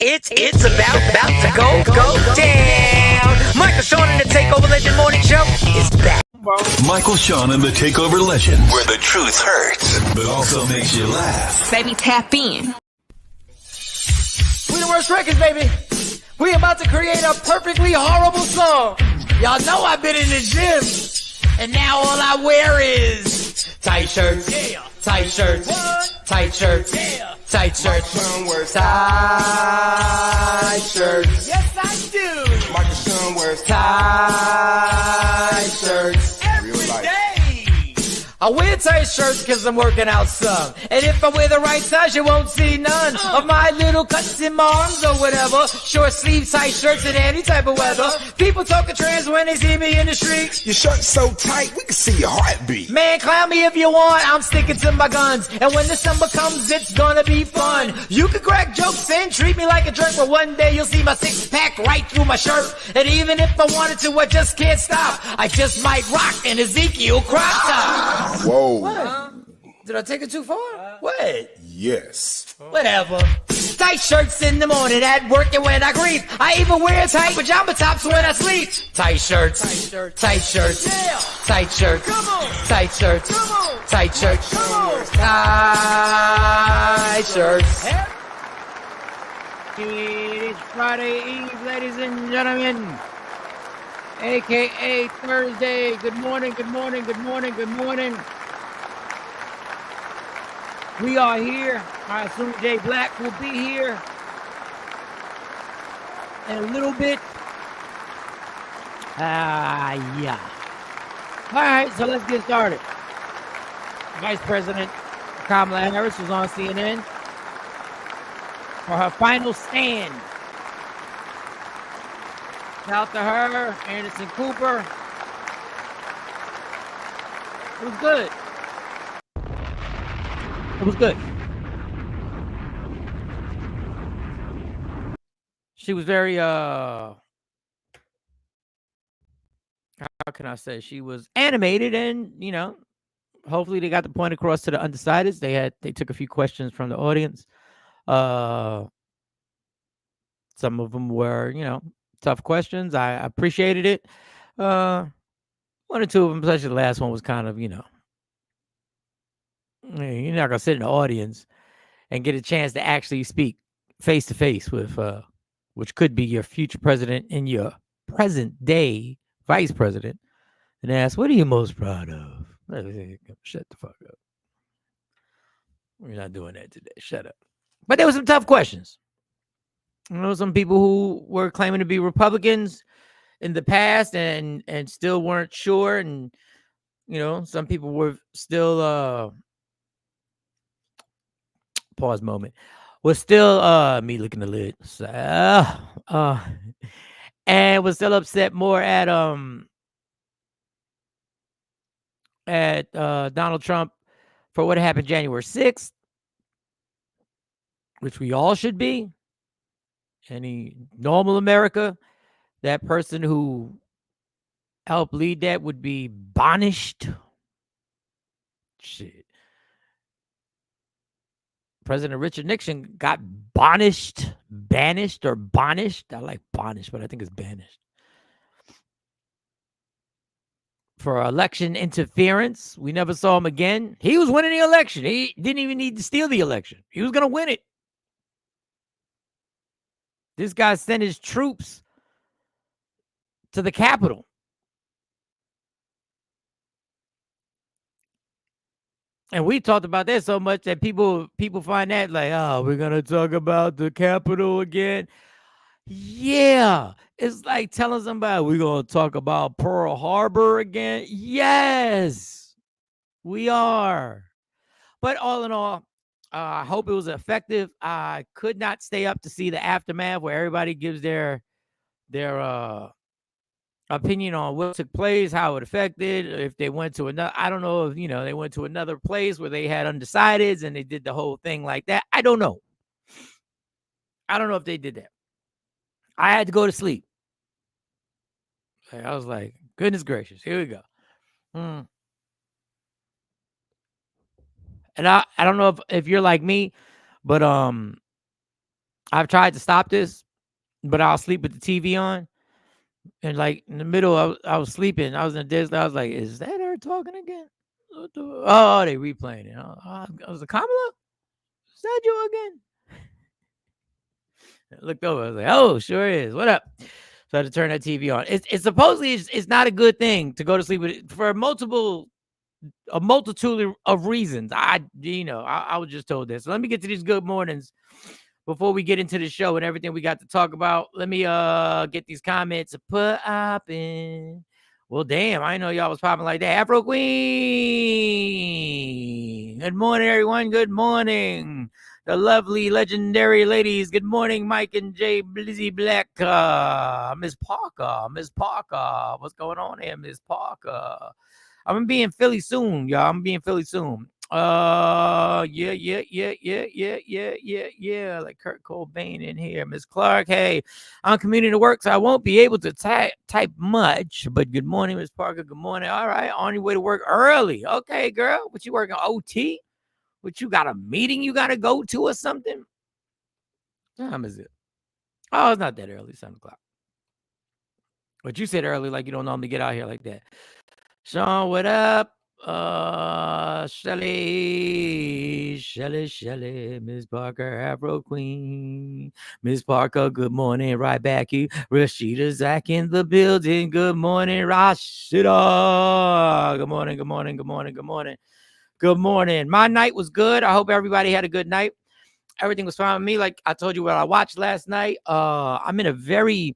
It's about to go down. Michael Sean and the Takeover Legend Morning Show is back. Michael Sean and the Takeover Legend, where the truth hurts, but also makes you laugh. Baby, tap in. We the worst records, baby. We about to create a perfectly horrible song. Y'all know I've been in the gym, and now all I wear is tight shirts, tight shirts, tight shirts, tight shirts, tight shirts. Yes, I do. Michael Sean wears Tight shirts. Every day. I wear tight shirts because I'm working out some. And if I wear the right size, you won't see none of my little cuts in my arms or whatever. Short sleeve tight shirts in any type of weather. People talking trans when they see me in the street. Your shirt's so tight, we can see your heartbeat. Man, clown me if you want, I'm sticking to my guns. And when the summer comes, it's gonna be fun. You can crack jokes and treat me like a jerk, but one day you'll see my six-pack right through my shirt. And even if I wanted to, I just can't stop. I just might rock an Ezekiel crop top. Whoa. What? Did I take it too far? What? Yes. Whatever. Tight shirts in the morning at work and when I grieve. I even wear tight pajama tops when I sleep. Tight shirts. Tight shirts. Tight shirts. Yeah. Tight shirts. Come on. Tight shirts. Come on. Tight shirts. Come on. Tight shirts. It is Friday Eve, ladies and gentlemen. AKA Thursday. Good morning, good morning, good morning, good morning. We are here. I assume Jay Black will be here in a little bit. Yeah. All right, so let's get started. Vice President Kamala Harris was on CNN for her final stand. Shout out to her, Anderson Cooper. It was good. It was good. She was very, how can I say? She was animated and, you know, hopefully they got the point across to the undecideds. They took a few questions from the audience. Some of them were, you know, tough questions. I appreciated it. One or two of them, especially the last one, was kind of, you know, you're not gonna sit in the audience and get a chance to actually speak face to face with, which could be your future president and your present day vice president, and ask, "What are you most proud of?" Shut the fuck up. We're not doing that today. Shut up. But there were some tough questions. You know, some people who were claiming to be Republicans in the past and still weren't sure, and you know, some people were still pause moment. Was still me licking the lid. And was still upset more at Donald Trump for what happened January 6th, which we all should be. Any normal America, that person who helped lead that would be banished. Shit. President Richard Nixon got banished. I like banished, but I think it's banished. For election interference. We never saw him again. He was winning the election. He didn't even need to steal the election. He was going to win it. This guy sent his troops to the Capitol. And we talked about that so much that people find that like, oh, we're going to talk about the Capitol again. Yeah. It's like telling somebody we're going to talk about Pearl Harbor again. Yes, we are. But all in all, I hope it was effective. I could not stay up to see the aftermath where everybody gives their opinion on what took place, how it affected, if they went to another, I don't know if, you know, they went to another place where they had undecideds and they did the whole thing like that. I don't know. I don't know if they did that. I had to go to sleep. I was like, goodness gracious, here we go. And I don't know if you're like me, but I've tried to stop this, but I'll sleep with the TV on. And like in the middle, I was sleeping. I was in the Disney. I was like, "Is that her talking again?" Oh, they replaying it. I was like, "Kamala, is that you again?" I looked over. I was like, "Oh, sure is. What up?" So I had to turn that TV on. It's supposedly it's not a good thing to go to sleep with it for a multitude of reasons. I was just told this. So let me get to these good mornings before we get into the show and everything we got to talk about. Let me get these comments put up in. Well, damn, I didn't know y'all was popping like that. Afro Queen. Good morning, everyone. Good morning. The lovely, legendary ladies. Good morning, Mike and Jay Blizzy Black. Miss Parker. Miss Parker. What's going on here, Miss Parker? I'm gonna be in Philly soon, y'all. I'm gonna be in Philly soon. Yeah. Like Kurt Cobain in here. Miss Clark, hey, I'm commuting to work, so I won't be able to type much. But good morning, Miss Parker. Good morning. All right, on your way to work early. Okay, girl. What you working OT? What you got a meeting you gotta go to or something? What time is it? Oh, it's not that early, 7:00. But you said early, like you don't normally get out here like that. Sean, what up? Shelly, Miss Parker, Afro Queen, Miss Parker, good morning, right back you. Rashida Zach in the building, good morning, Rashida. Good morning, good morning, good morning, good morning, good morning. My night was good. I hope everybody had a good night. Everything was fine with me. Like I told you what I watched last night. I'm in a very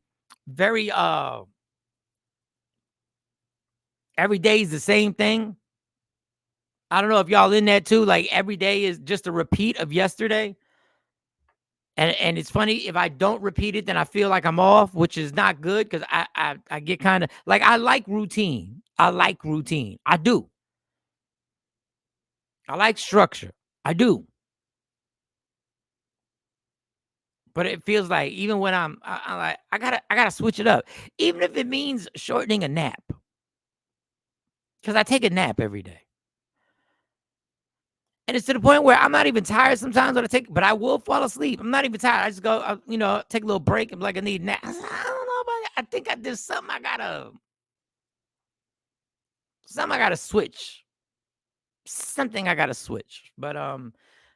every day is the same thing. I don't know if y'all in that too. Like every day is just a repeat of yesterday. And it's funny, if I don't repeat it, then I feel like I'm off, which is not good because I get kind of like I like routine. I like routine. I do. I like structure. I do. But it feels like even when I like I gotta switch it up. Even if it means shortening a nap. Because I take a nap every day. And it's to the point where I'm not even tired sometimes when but I will fall asleep. I'm not even tired. I just go, take a little break and be like, I need a nap. I don't know about it. I think I did something I gotta switch. Something I gotta switch. But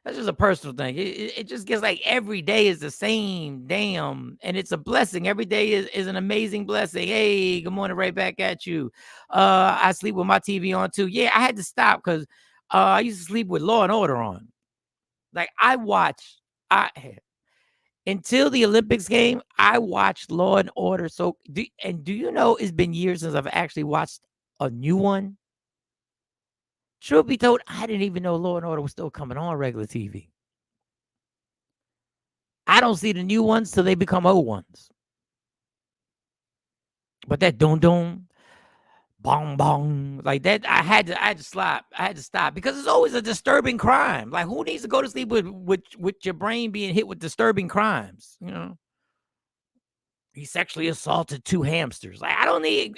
that's just a personal thing. It just gets like every day is the same damn, and it's a blessing. Every day is an amazing blessing. Hey, good morning, right back at you. I sleep with my TV on too. Yeah, I had to stop because I used to sleep with Law and Order on. Like until the Olympics game, I watched Law and Order. So, do you know it's been years since I've actually watched a new one? Truth be told, I didn't even know Law and Order was still coming on regular TV. I don't see the new ones till they become old ones. But that dum bong bong like that, I had to stop. I had to stop because it's always a disturbing crime. Like who needs to go to sleep with your brain being hit with disturbing crimes? He sexually assaulted 2 hamsters. Like I don't need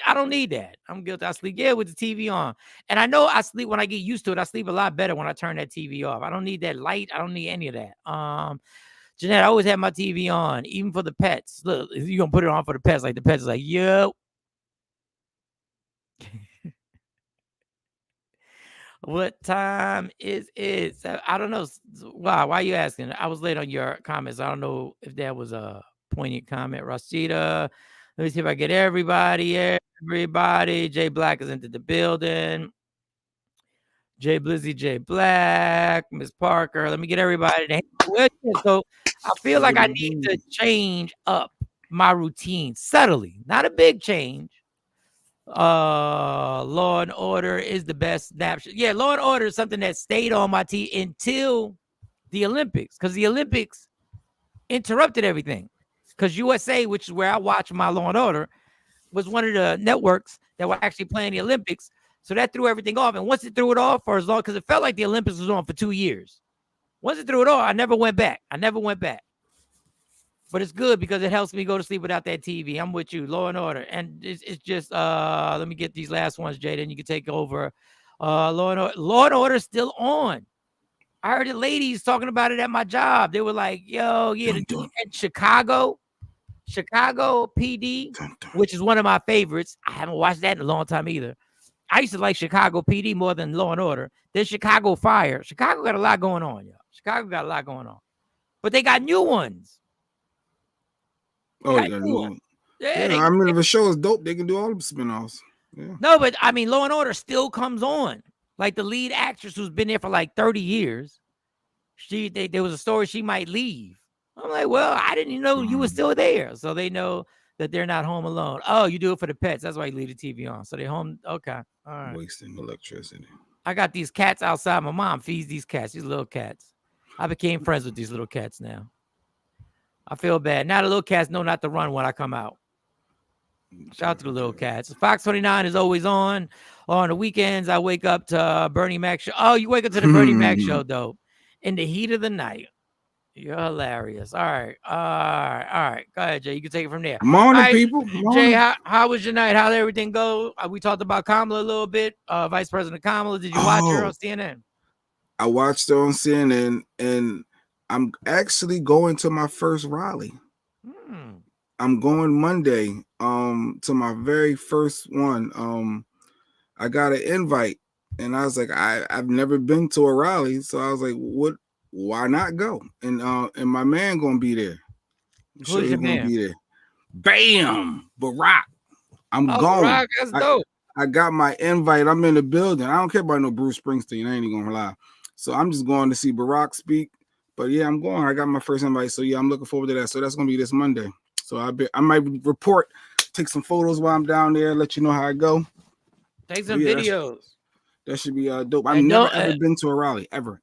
that. I'm guilty. I sleep with the TV on. And I know I sleep when I get used to it. I sleep a lot better when I turn that TV off. I don't need that light. I don't need any of that. Jeanette, I always have my TV on, even for the pets. Look, if you're gonna put it on for the pets, like the pets is like, yo. What time is it? I don't know. Why are you asking? I was late on your comments. I don't know if that was a poignant comment. Rashida. Let me see if I get everybody. Everybody. Jay Black is into the building. Jay Blizzy, Jay Black, Miss Parker. Let me get everybody. So I feel like I need to change up my routine subtly. Not a big change. Law and Order is the best snapshot. Yeah, Law and Order is something that stayed on my TV until the Olympics, because the Olympics interrupted everything. Because USA, which is where I watch my Law and Order, was one of the networks that were actually playing the Olympics. So that threw everything off. And once it threw it off for as long, because it felt like the Olympics was on for 2 years. Once it threw it off, I never went back. But it's good because it helps me go to sleep without that TV. I'm with you, Law and Order. And it's just, let me get these last ones, Jay, then you can take over. Law and Order is still on. I heard the ladies talking about it at my job. They were like, "Yo, yeah, the Dun, dude in Chicago PD, dun, dun. which is one of my favorites. I haven't watched that in a long time either. I used to like Chicago PD more than Law and Order. Then Chicago Fire. Chicago got a lot going on, y'all. Chicago got a lot going on, but they got new ones. Oh, Got yeah, new ones. yeah. they- I mean, if a show is dope, they can do all the spinoffs. Yeah. no, but I mean, Law and Order still comes on. Like the lead actress who's been there for like 30 years. There was a story she might leave. I'm like, well, I didn't even know you were still there. So they know that they're not home alone. Oh, you do it for the pets. That's why you leave the TV on. So they home. Okay. All right. Wasting electricity. I got these cats outside. My mom feeds these cats, these little cats. I became friends with these little cats now. I feel bad. Now the little cats know not to run when I come out. Shout out to the little cats. Fox 29 is always on. On the weekends, I wake up to Bernie Mac show. Oh, you wake up to the Bernie Mac show, though. In the heat of the night. You're hilarious. All right. All right. Go ahead, Jay. You can take it from there. Morning, right, people. Jay, Morning. how was your night? How did everything go? We talked about Kamala a little bit. Vice President Kamala. Did you watch her on CNN? I watched her on CNN, and I'm actually going to my first rally. I'm going Monday to my very first one. I got an invite, and I was like, I've never been to a rally, so I was like, what? Why not go? And my man gonna be there. Who's your man? Be there. Bam, Barack. I'm going. Barack, that's dope. I got my invite. I'm in the building. I don't care about no Bruce Springsteen. I ain't even gonna lie. So I'm just going to see Barack speak. But yeah, I'm going. I got my first invite. So yeah, I'm looking forward to that. So that's gonna be this Monday. So I might report, take some photos while I'm down there, let you know how I go. Take some videos. That should be dope. I've never ever been to a rally. Ever.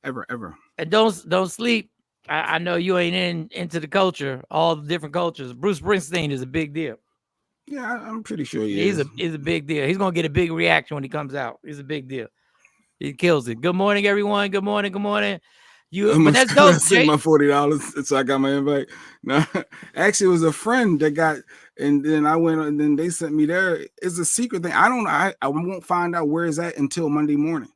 And don't sleep. I know you ain't into the culture, all the different cultures. Bruce Springsteen is a big deal. Yeah, I'm pretty sure he's I my $40, so I got my invite. No, actually, it was a friend that got, and then I went, and then they sent me there. It's a secret thing. I don't know. I won't find out where it's at until Monday morning.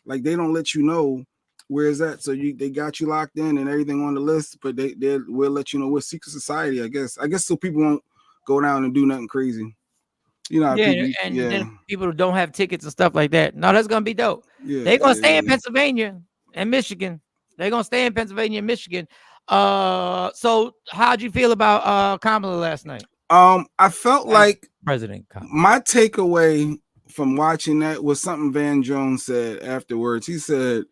Like they don't let you know where it's at. So they got you locked in and everything on the list, but they will let you know. We're secret society, I guess. So people won't go down and do nothing crazy. You know, then people who don't have tickets and stuff like that. No, that's gonna be dope. Yeah, they're gonna stay in Pennsylvania and Michigan. They're gonna stay in Pennsylvania and Michigan. So how'd you feel about Kamala last night? I felt like President Kamala. My takeaway from watching that was something Van Jones said afterwards. He said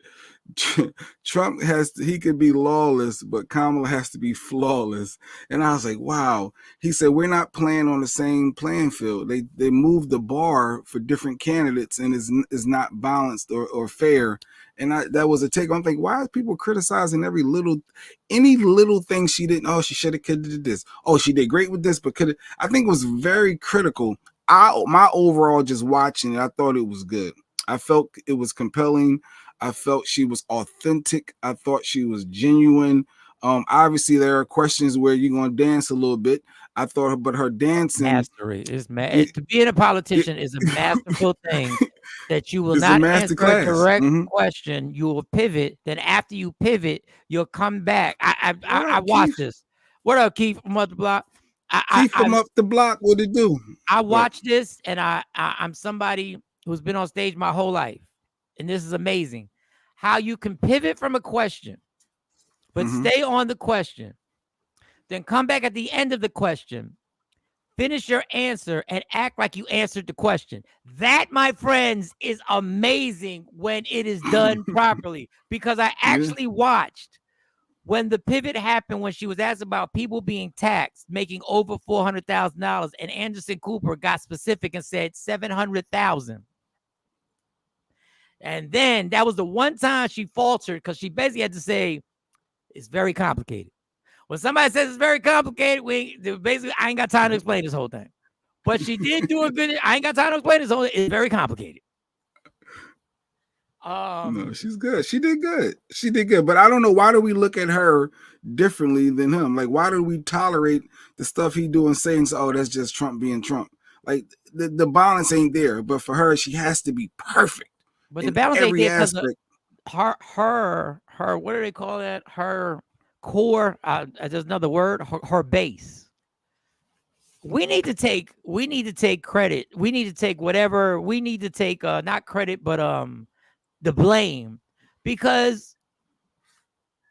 Trump he could be lawless, but Kamala has to be flawless. And I was like, wow. He said, we're not playing on the same playing field. They moved the bar for different candidates and is not balanced or fair. And that was a take. I'm thinking, why are people criticizing any little thing she didn't? Oh, she should have did this. Oh, she did great with this, but I think it was very critical. My overall just watching it, I thought it was good. I felt it was compelling. I felt she was authentic. I thought she was genuine. Obviously, there are questions where you're going to dance a little bit. I thought, but her dancing mastery is to being a politician is a masterful thing that you will not answer a correct question. You will pivot. Then after you pivot, you'll come back. I watched this. What up, Keith from up the block? Keith from up the block. What it do? I watched this, and I'm somebody who's been on stage my whole life, and this is amazing. How you can pivot from a question, but stay on the question. Then come back at the end of the question, finish your answer, and act like you answered the question. That, my friends, is amazing when it is done properly. Because I actually watched when the pivot happened, when she was asked about people being taxed, making over $400,000, and Anderson Cooper got specific and said $700,000. And then that was the one time she faltered because she basically had to say, it's very complicated. When somebody says it's very complicated, I ain't got time to explain this whole thing. But she did do a good. I ain't got time to explain this whole thing. It's very complicated. No, she's good. She did good. But I don't know, why do we look at her differently than him? Like, why do we tolerate the stuff he do and saying, oh, that's just Trump being Trump? Like, the balance ain't there. But for her, she has to be perfect. But the balance ain't there because her what do they call that? Her core. There's another word. Her base. We need to take credit. We need to take whatever. We need to take not credit, but the blame, because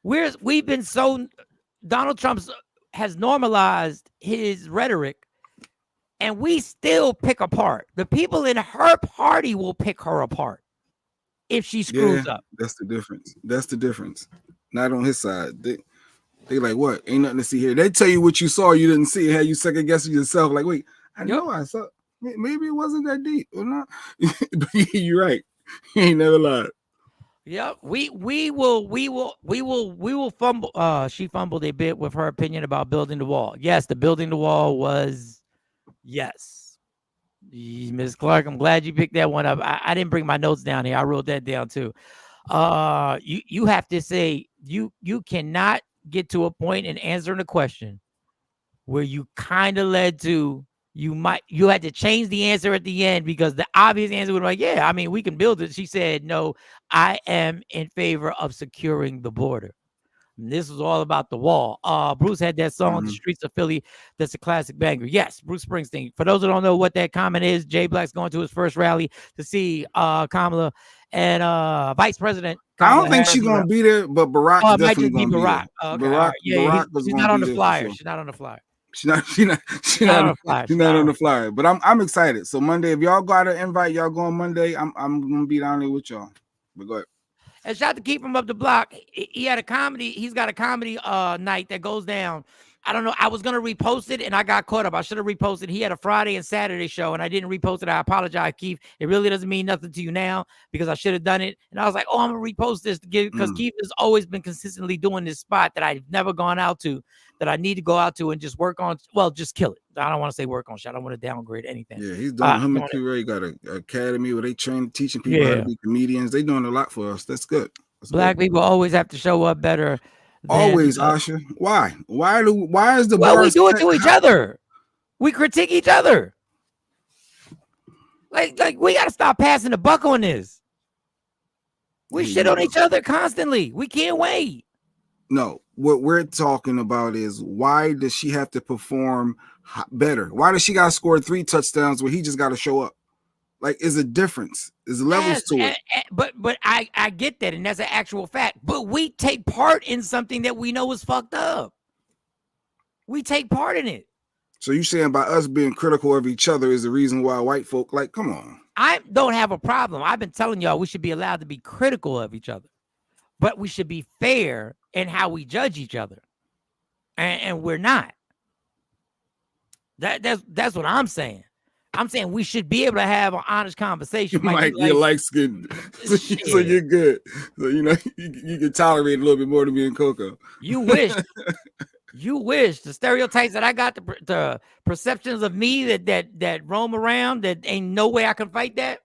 we've been so Donald Trump has normalized his rhetoric, and we still pick apart. The people in her party will pick her apart if she screws up. That's the difference. That's the difference. Not on his side. They like, what? Ain't nothing to see here. They tell you what you saw, you didn't see. Had you second guessing yourself? Like, wait, I know I saw. Maybe it wasn't that deep or not. You're right. You ain't never lied. Yep, we will fumble. She fumbled a bit with her opinion about building the wall. Yes, the building the wall was yes. Ms. Clark, I'm glad you picked that one up. I didn't bring my notes down here. I wrote that down too. You have to say you cannot get to a point in answering a question where you kind of led to you had to change the answer at the end, because the obvious answer would be like, yeah, I mean, we can build it. She said, no, I am in favor of securing the border. And this was all about the wall. Bruce had that song, The Streets of Philly. That's a classic banger. Yes, Bruce Springsteen. For those who don't know what that comment is, Jay Black's going to his first rally to see Kamala and Vice President Kamala I don't think she's going to be there, but Barack definitely going to be there. Okay, Barack, yeah, Barack she's not on the flyer. She's not on the flyer. She's not on the flyer. But I'm excited. So Monday, if y'all got an invite, y'all go on Monday. I'm gonna be down there with y'all. But go ahead. And shout out to Keep Him Up the Block. He had a comedy. He's got a comedy night that goes down. I don't know. I was gonna repost it and I got caught up. I should have reposted. He had a Friday and Saturday show and I didn't repost it. I apologize, Keith. It really doesn't mean nothing to you now because I should have done it. And I was like, oh, I'm gonna repost this to give, because Keith has always been consistently doing this spot that I've never gone out to, that I need to go out to and just work on. Well, just kill it. I don't want to say work on shit. I don't want to downgrade anything. Yeah, he's doing him and He got an academy where they teaching people how to be comedians. They doing a lot for us. That's good. Black people always have to show up better. Always, Asha. Why? Why is the bar? We do it to each other. We critique each other. Like we gotta stop passing the buck on this. We shit on each other constantly. We can't wait. No, what we're talking about is, why does she have to perform better? Why does she gotta score 3 touchdowns where he just gotta show up? Like, is a difference. There's levels to it. But I get that, and that's an actual fact. But we take part in something that we know is fucked up. We take part in it. So you saying by us being critical of each other is the reason why white folk, like, come on. I don't have a problem. I've been telling y'all we should be allowed to be critical of each other, but we should be fair in how we judge each other, and we're not. That's what I'm saying. I'm saying we should be able to have an honest conversation. Mike, you're light-skinned, so you're good. So, you know, you can tolerate a little bit more than me and Coco. You wish. You wish. The stereotypes that I got, the perceptions of me that roam around, that ain't no way I can fight that.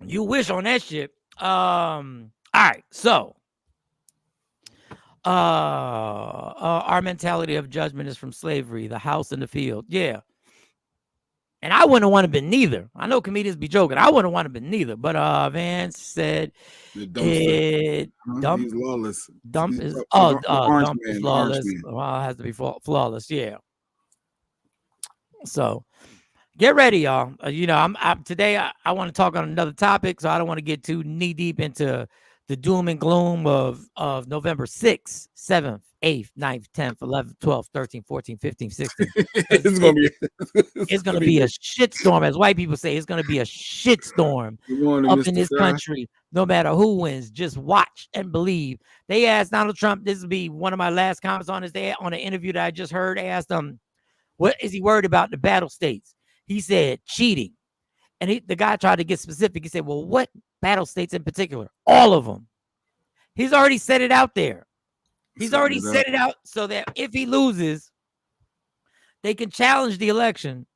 You wish on that shit. All right, so our mentality of judgment is from slavery, the house and the field. Yeah. And I wouldn't want to been neither. I know comedians be joking. I wouldn't want to been neither. But Vance said Dump he's lawless. Dump is lawless. Well, it has to be flawless. Yeah. So get ready, y'all. You know, today I want to talk on another topic, so I don't want to get too knee deep into the doom and gloom of November 6th, 7th, 8th, 9th, 10th, 11th, 12th, 13th, 14th, 15th, 16th. It's going to be a shitstorm, as white people say. It's going to be a shitstorm up in this country, no matter who wins. Just watch and believe. They asked Donald Trump, this will be one of my last comments on this day, on an interview that I just heard. They asked him, what is he worried about in the battle states? He said, cheating. And the guy tried to get specific. He said, well, what battle states in particular? All of them. He's already set it out there. He's already set it out so that if he loses, they can challenge the election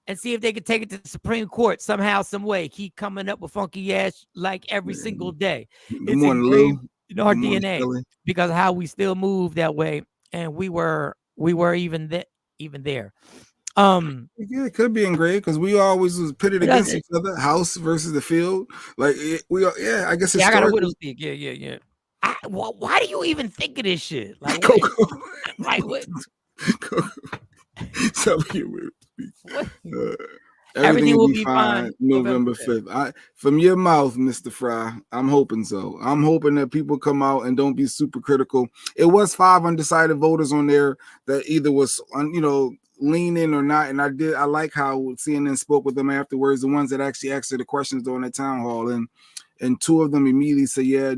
and see if they can take it to the Supreme Court somehow, some way. Keep coming up with funky ass like every single day. It's engraved in our DNA because of how we still move that way, and we were even there. Yeah, it could be engraved because we always was pitted It against doesn't. each other, house versus the field. Like I guess Yeah, I got a widow historically, stick. Yeah. Why do you even think of this shit? Like what? Coco, Like what? Coco, tell me your widow speak. What? Uh, everything Everything will will be be fine fine November November 5th. 5th. From your mouth, Mr. Fry, I'm hoping so. I'm hoping that people come out and don't be super critical. It was 5 undecided voters on there that either was leaning or not. And I like how CNN spoke with them afterwards, the ones that actually asked her the questions during the town hall. And 2 of them immediately said, yeah,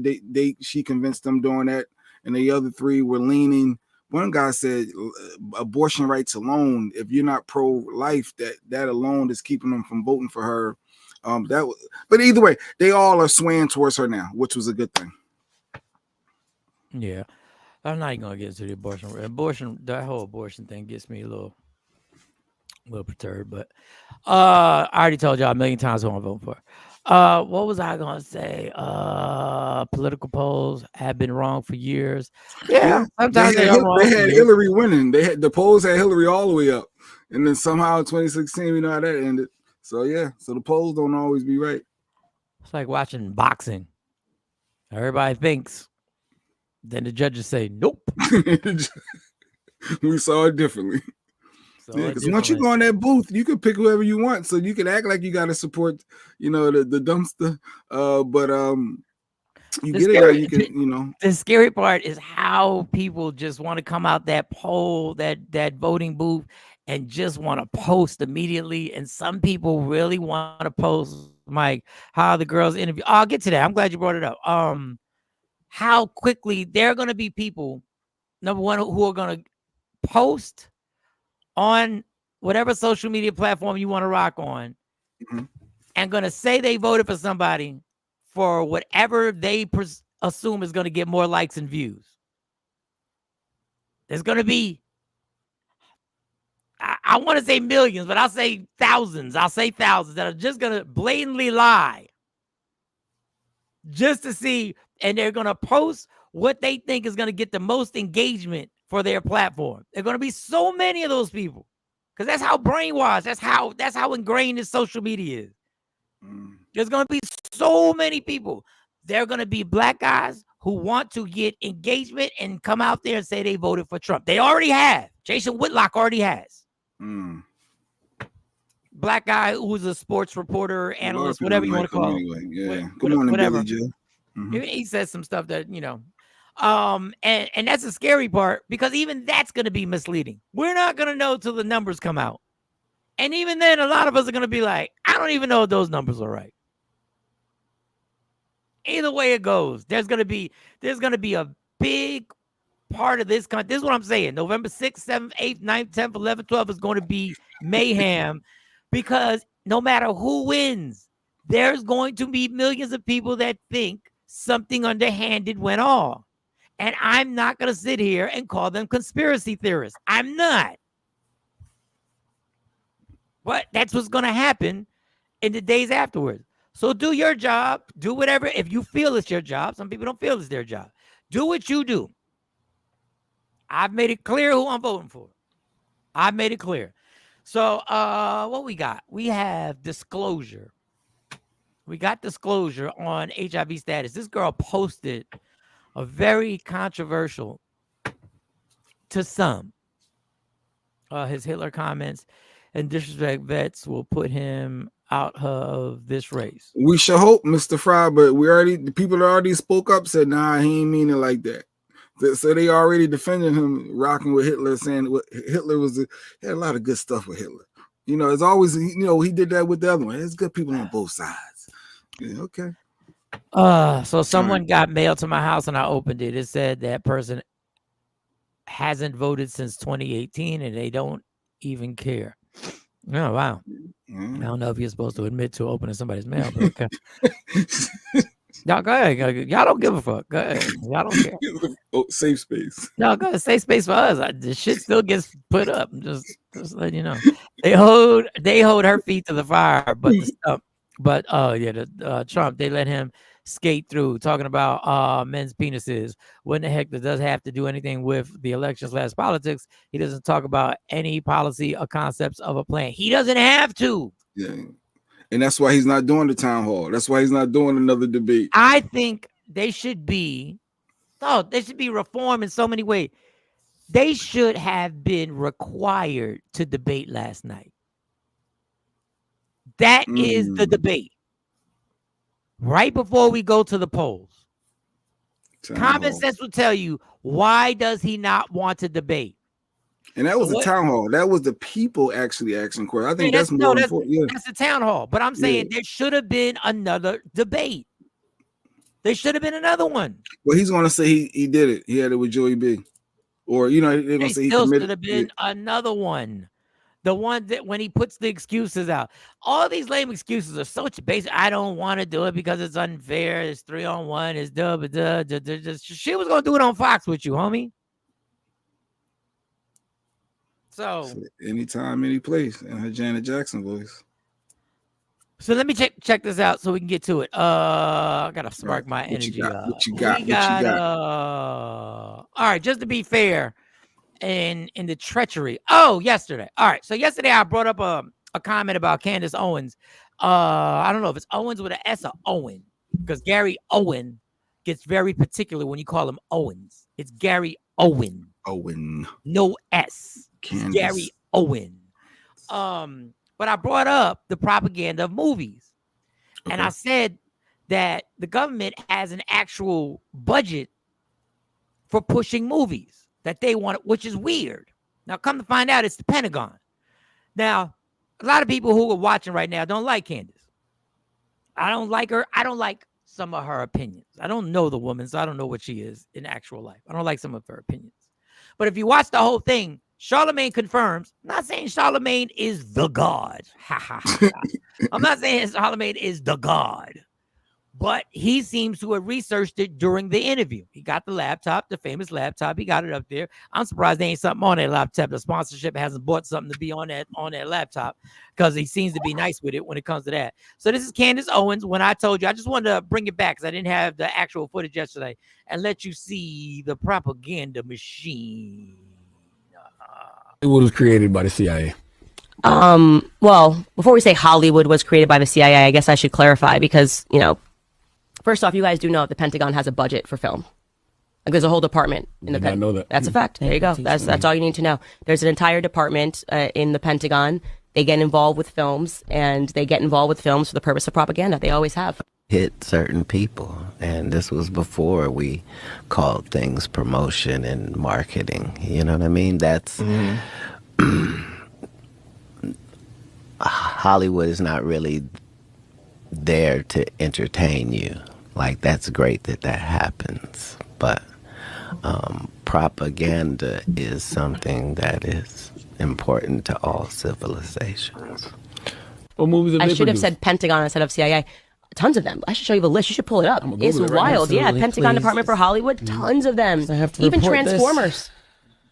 she convinced them doing that. And the other 3 were leaning. One guy said abortion rights alone, if you're not pro-life, that alone is keeping them from voting for her. But either way, they all are swaying towards her now, which was a good thing. Yeah, I'm not even gonna get into the abortion. That whole abortion thing gets me a little perturbed. But I already told y'all a million times who I'm voting for. What was I gonna say? Political polls have been wrong for years. Yeah, sometimes they are wrong. They for had years. Hillary winning. The polls had Hillary all the way up, and then somehow 2016, we know how that ended. So yeah, so the polls don't always be right. It's like watching boxing. Everybody thinks. Then the judges say, "Nope." We saw it differently. So Yeah, because once you go in that booth, you can pick whoever you want. So you can act like you got to support, the dumpster. But you get it, or you can, The scary part is how people just want to come out that poll, that voting booth, and just want to post immediately. And some people really want to post, Mike, how the girls interview. I'll get to that. I'm glad you brought it up. How quickly there are going to be people, number one, who are going to post on whatever social media platform you want to rock on, and going to say they voted for somebody for whatever they assume is going to get more likes and views. There's going to be, I want to say millions, but I'll say thousands. I'll say thousands that are just going to blatantly lie just to see, and they're going to post what they think is going to get the most engagement for their platform. There are going to be so many of those people because that's how brainwashed, that's how ingrained this social media is. There's going to be so many people. There are going to be black guys who want to get engagement and come out there and say they voted for Trump. They already have. Jason Whitlock already has. Black guy who's a sports reporter, analyst, whatever you want to call him. Anyway. Yeah. Good morning, whatever. Billy Joe. He says some stuff that, and that's the scary part because even that's going to be misleading. We're not going to know till the numbers come out. And even then, a lot of us are going to be like, I don't even know if those numbers are right. Either way it goes, there's going to be a big part of this country. This is what I'm saying. November 6th, 7th, 8th, 9th, 10th, 11th, 12th is going to be mayhem because no matter who wins, there's going to be millions of people that think something underhanded went on. And I'm not going to sit here and call them conspiracy theorists. I'm not. But that's what's going to happen in the days afterwards. So do your job. Do whatever. If you feel it's your job. Some people don't feel it's their job. Do what you do. I've made it clear who I'm voting for. I've made it clear. So what we got? We have disclosure. We got disclosure on HIV status. This girl posted a very controversial, to some, his Hitler comments and disrespect vets will put him out of this race. We should hope, Mr. Fry, but the people that already spoke up said, nah, he ain't mean it like that. So they already defended him rocking with Hitler, saying Hitler had a lot of good stuff with Hitler. It's always, he did that with the other one. There's good people on both sides. Yeah, okay. So someone got mail to my house and I opened it. It said that person hasn't voted since 2018 and they don't even care. Oh, wow. I don't know if you're supposed to admit to opening somebody's mail, but okay. Y'all go ahead. Y'all don't give a fuck. Go ahead. Y'all don't care. Safe space. No, go ahead. Safe space for us. The shit still gets put up. Just letting you know. They hold her feet to the fire, but Trump, they let him skate through, talking about men's penises. What the heck does that have to do anything with the elections/politics? He doesn't talk about any policy or concepts of a plan. He doesn't have to. Yeah. And that's why he's not doing the town hall. That's why he's not doing another debate. I think they should be reformed in so many ways. They should have been required to debate last night. That is the debate. Right before we go to the polls. Common sense will tell you, why does he not want to debate? And that was the town hall. That was the people actually asking questions. I think that's more important. Yeah. That's the town hall. But I'm saying there should have been another debate. There should have been another one. Well, he's going to say he did it. He had it with Joey B. Or, you know, they're going to say he committed. Should have been another one. The one that when he puts the excuses out. All these lame excuses are so basic. I don't want to do it because it's unfair. It's 3-on-1. It's she was going to do it on Fox with you, homie. So anytime, any place, in her Janet Jackson voice. So let me check this out so we can get to it. I gotta spark my energy. What you got? All right, just to be fair, in the treachery. Oh, yesterday. All right, so yesterday I brought up a comment about Candace Owens. I don't know if it's Owens with an S or Owen, because Gary Owen gets very particular when you call him Owens. It's Gary Owen. Owen. No S. It's Gary Owen. But I brought up the propaganda of movies. Okay. And I said that the government has an actual budget for pushing movies that they want, which is weird. Now, come to find out, it's the Pentagon. Now, a lot of people who are watching right now don't like Candace. I don't like her. I don't like some of her opinions. I don't know the woman, so I don't know what she is in actual life. I don't like some of her opinions. But if you watch the whole thing, Charlemagne confirms. I'm not saying Charlemagne is the God. I'm not saying Charlemagne is the God. But he seems to have researched it during the interview. He got the laptop, the famous laptop. He got it up there. I'm surprised there ain't something on that laptop. The sponsorship hasn't bought something to be on that laptop because he seems to be nice with it when it comes to that. So this is Candace Owens. When I told you, I just wanted to bring it back because I didn't have the actual footage yesterday and let you see the propaganda machine. It was created by the CIA. Well, before we say Hollywood was created by the CIA, I guess I should clarify because, you know, first off, you guys do know the Pentagon has a budget for film. Like there's a whole department in the Pentagon. Know that. That's a fact. There you go. That's all you need to know. There's an entire department in the Pentagon. They get involved with films, and they get involved with films for the purpose of propaganda. They always have. Hit certain people, and this was before we called things promotion and marketing. You know what I mean? That's Hollywood is not really there to entertain you. Like, that's great that happens, but propaganda is something that is important to all civilizations. What movies have I they should have produced? said Pentagon instead of CIA. Tons of them. I should show you the list. You should pull it up. It's Google it right wild. now. Yeah, Absolutely, Pentagon please. Department for Hollywood. Tons of them. I have to Even report this. Transformers.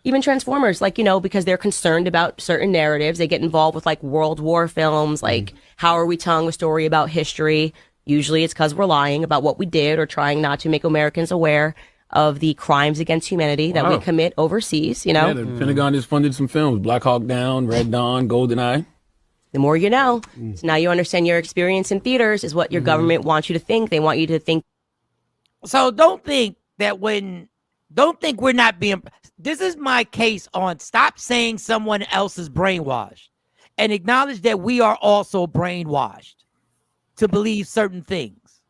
Even Transformers, like, you know, because they're concerned about certain narratives. They get involved with, like, World War films, like, how are we telling a story about history? Usually it's because we're lying about what we did or trying not to make Americans aware of the crimes against humanity that we commit overseas, you know? Yeah, the Pentagon just funded some films. Black Hawk Down, Red Dawn, GoldenEye. The more you know. So now you understand your experience in theaters is what your government wants you to think. They want you to think. So don't think we're not being. This is my case on stop saying someone else is brainwashed and acknowledge that we are also brainwashed to believe certain things.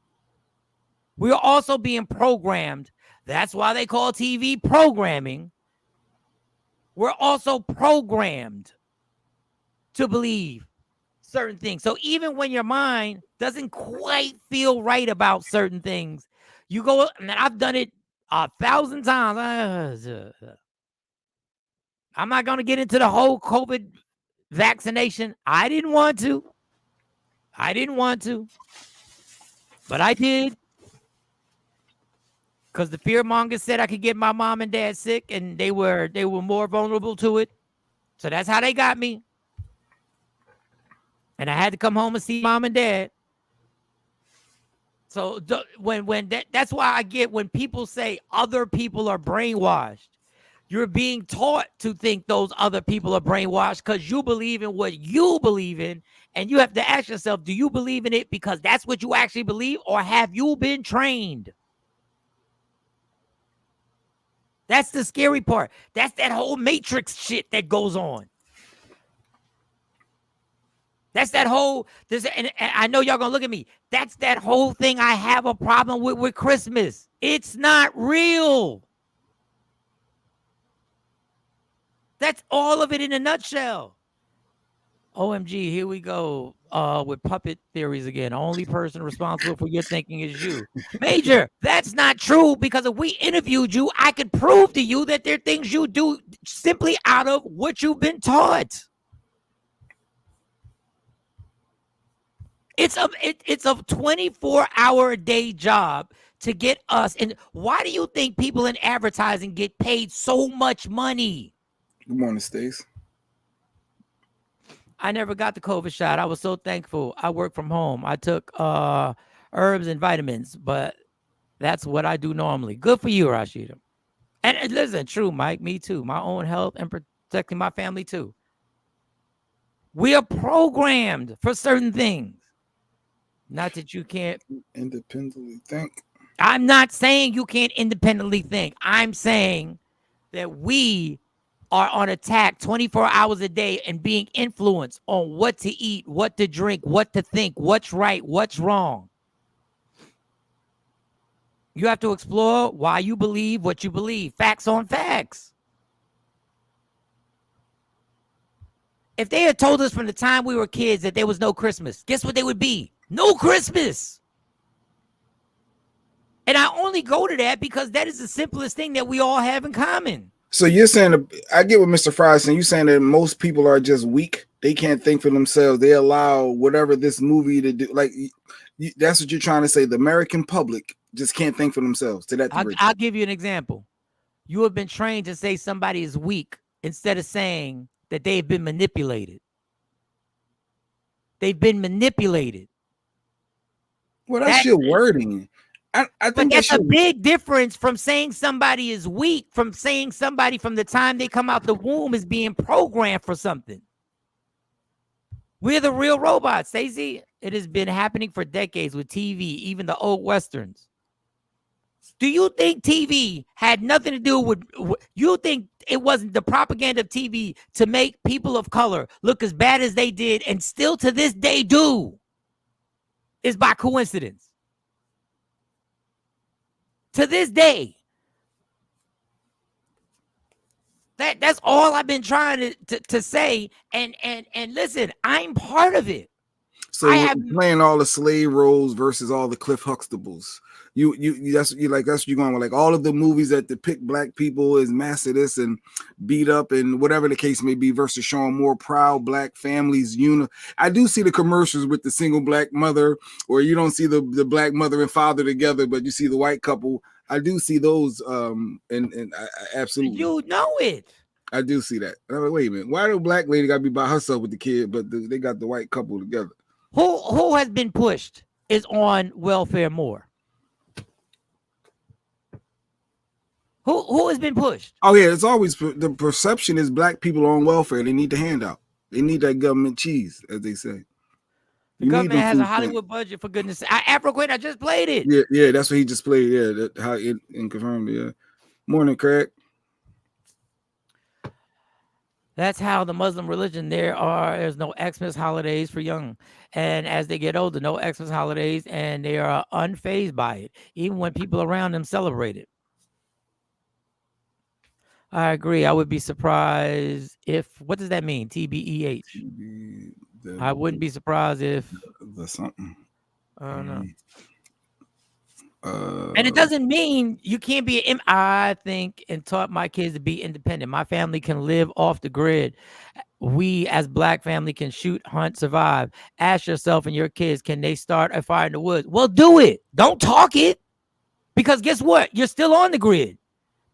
We are also being programmed. That's why they call TV programming. We're also programmed to believe certain things. So even when your mind doesn't quite feel right about certain things, you go, and I've done it 1,000 times. I'm not going to get into the whole COVID vaccination. I didn't want to, but I did. Because the fear mongers said I could get my mom and dad sick, and they were more vulnerable to it. So that's how they got me. And I had to come home and see mom and dad. So that's why I get when people say other people are brainwashed. You're being taught to think those other people are brainwashed because you believe in what you believe in. And you have to ask yourself, do you believe in it because that's what you actually believe, or have you been trained? That's the scary part. That's that whole matrix shit that goes on. That's that whole and I know y'all gonna look at me. That's that whole thing I have a problem with Christmas. It's not real. That's all of it in a nutshell. OMG, here we go with puppet theories again. Only person responsible for your thinking is you. Major, that's not true, because if we interviewed you, I could prove to you that there are things you do simply out of what you've been taught. It's a 24-hour-a-day job to get us. And why do you think people in advertising get paid so much money? Good morning, Stace. I never got the COVID shot. I was so thankful. I work from home. I took herbs and vitamins, but that's what I do normally. Good for you, Rashida. And listen, true, Mike, me too. My own health and protecting my family too. We are programmed for certain things. Not that you can't independently think. I'm not saying you can't independently think. I'm saying that we are on attack 24 hours a day and being influenced on what to eat, what to drink, what to think, what's right, what's wrong. You have to explore why you believe what you believe. Facts on facts. If they had told us from the time we were kids that there was no Christmas, guess what they would be? No Christmas. And I only go to that because that is the simplest thing that we all have in common. So you're saying, I get what Mr. Fry is saying. You're saying that most people are just weak. They can't think for themselves. They allow whatever this movie to do. Like, that's what you're trying to say. The American public just can't think for themselves to that degree. I'll give you an example. You have been trained to say somebody is weak instead of saying that they've been manipulated. They've been manipulated. Well, that's your wording. I think that's a big difference from saying somebody is weak, from saying somebody from the time they come out the womb is being programmed for something. We're the real robots, Stacey. It has been happening for decades with TV, even the old Westerns. Do you think TV had nothing to do with, you think it wasn't the propaganda of TV to make people of color look as bad as they did and still to this day do is by coincidence? To this day. That's all I've been trying to say. And listen, I'm part of it. So playing all the slave roles versus all the Cliff Huxtables. That's what you're going with, like all of the movies that depict black people as massetus and beat up and whatever the case may be, versus showing more proud black families. I do see the commercials with the single black mother, or you don't see the black mother and father together, but you see the white couple. I do see those, and I absolutely, you know it. I do see that. I'm like, wait a minute, why the black lady got to be by herself with the kid, but they got the white couple together? Who has been pushed is on welfare more? Who has been pushed? Oh yeah, it's always the perception is black people are on welfare. They need the handout. They need that government cheese, as they say. The government has a Hollywood budget, for goodness sake. Afroquid, I just played it. Yeah, that's what he just played. Yeah, how it confirmed. Yeah. Morning, Craig. That's how the Muslim religion, there's no Xmas holidays for young. And as they get older, no Xmas holidays, and they are unfazed by it, even when people around them celebrate it. I agree. I would be surprised if, what does that mean? TBEH. I wouldn't be surprised if there's something. I don't know. And it doesn't mean you can't be. I think and taught my kids to be independent. My family can live off the grid. We as black family can shoot, hunt, survive. Ask yourself and your kids, can they start a fire in the woods? Well, do it. Don't talk it. Because guess what? You're still on the grid.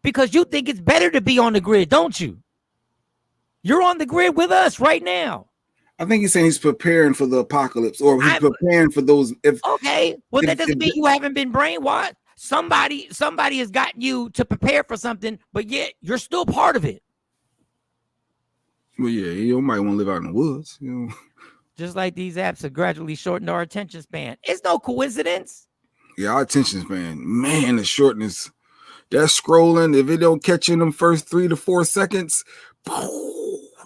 Because you think it's better to be on the grid, don't you? You're on the grid with us right now. I think he's saying he's preparing for the apocalypse, or he's I'm preparing for those. okay. Well, that doesn't if mean you haven't been brainwashed. Somebody has gotten you to prepare for something, but yet you're still part of it. well, yeah, you might want to live out in the woods. You know, Just like these apps have gradually shortened our attention span. It's no coincidence. yeah, our attention span, man, the shortness. That scrolling, if it don't catch you in them first 3 to 4 seconds,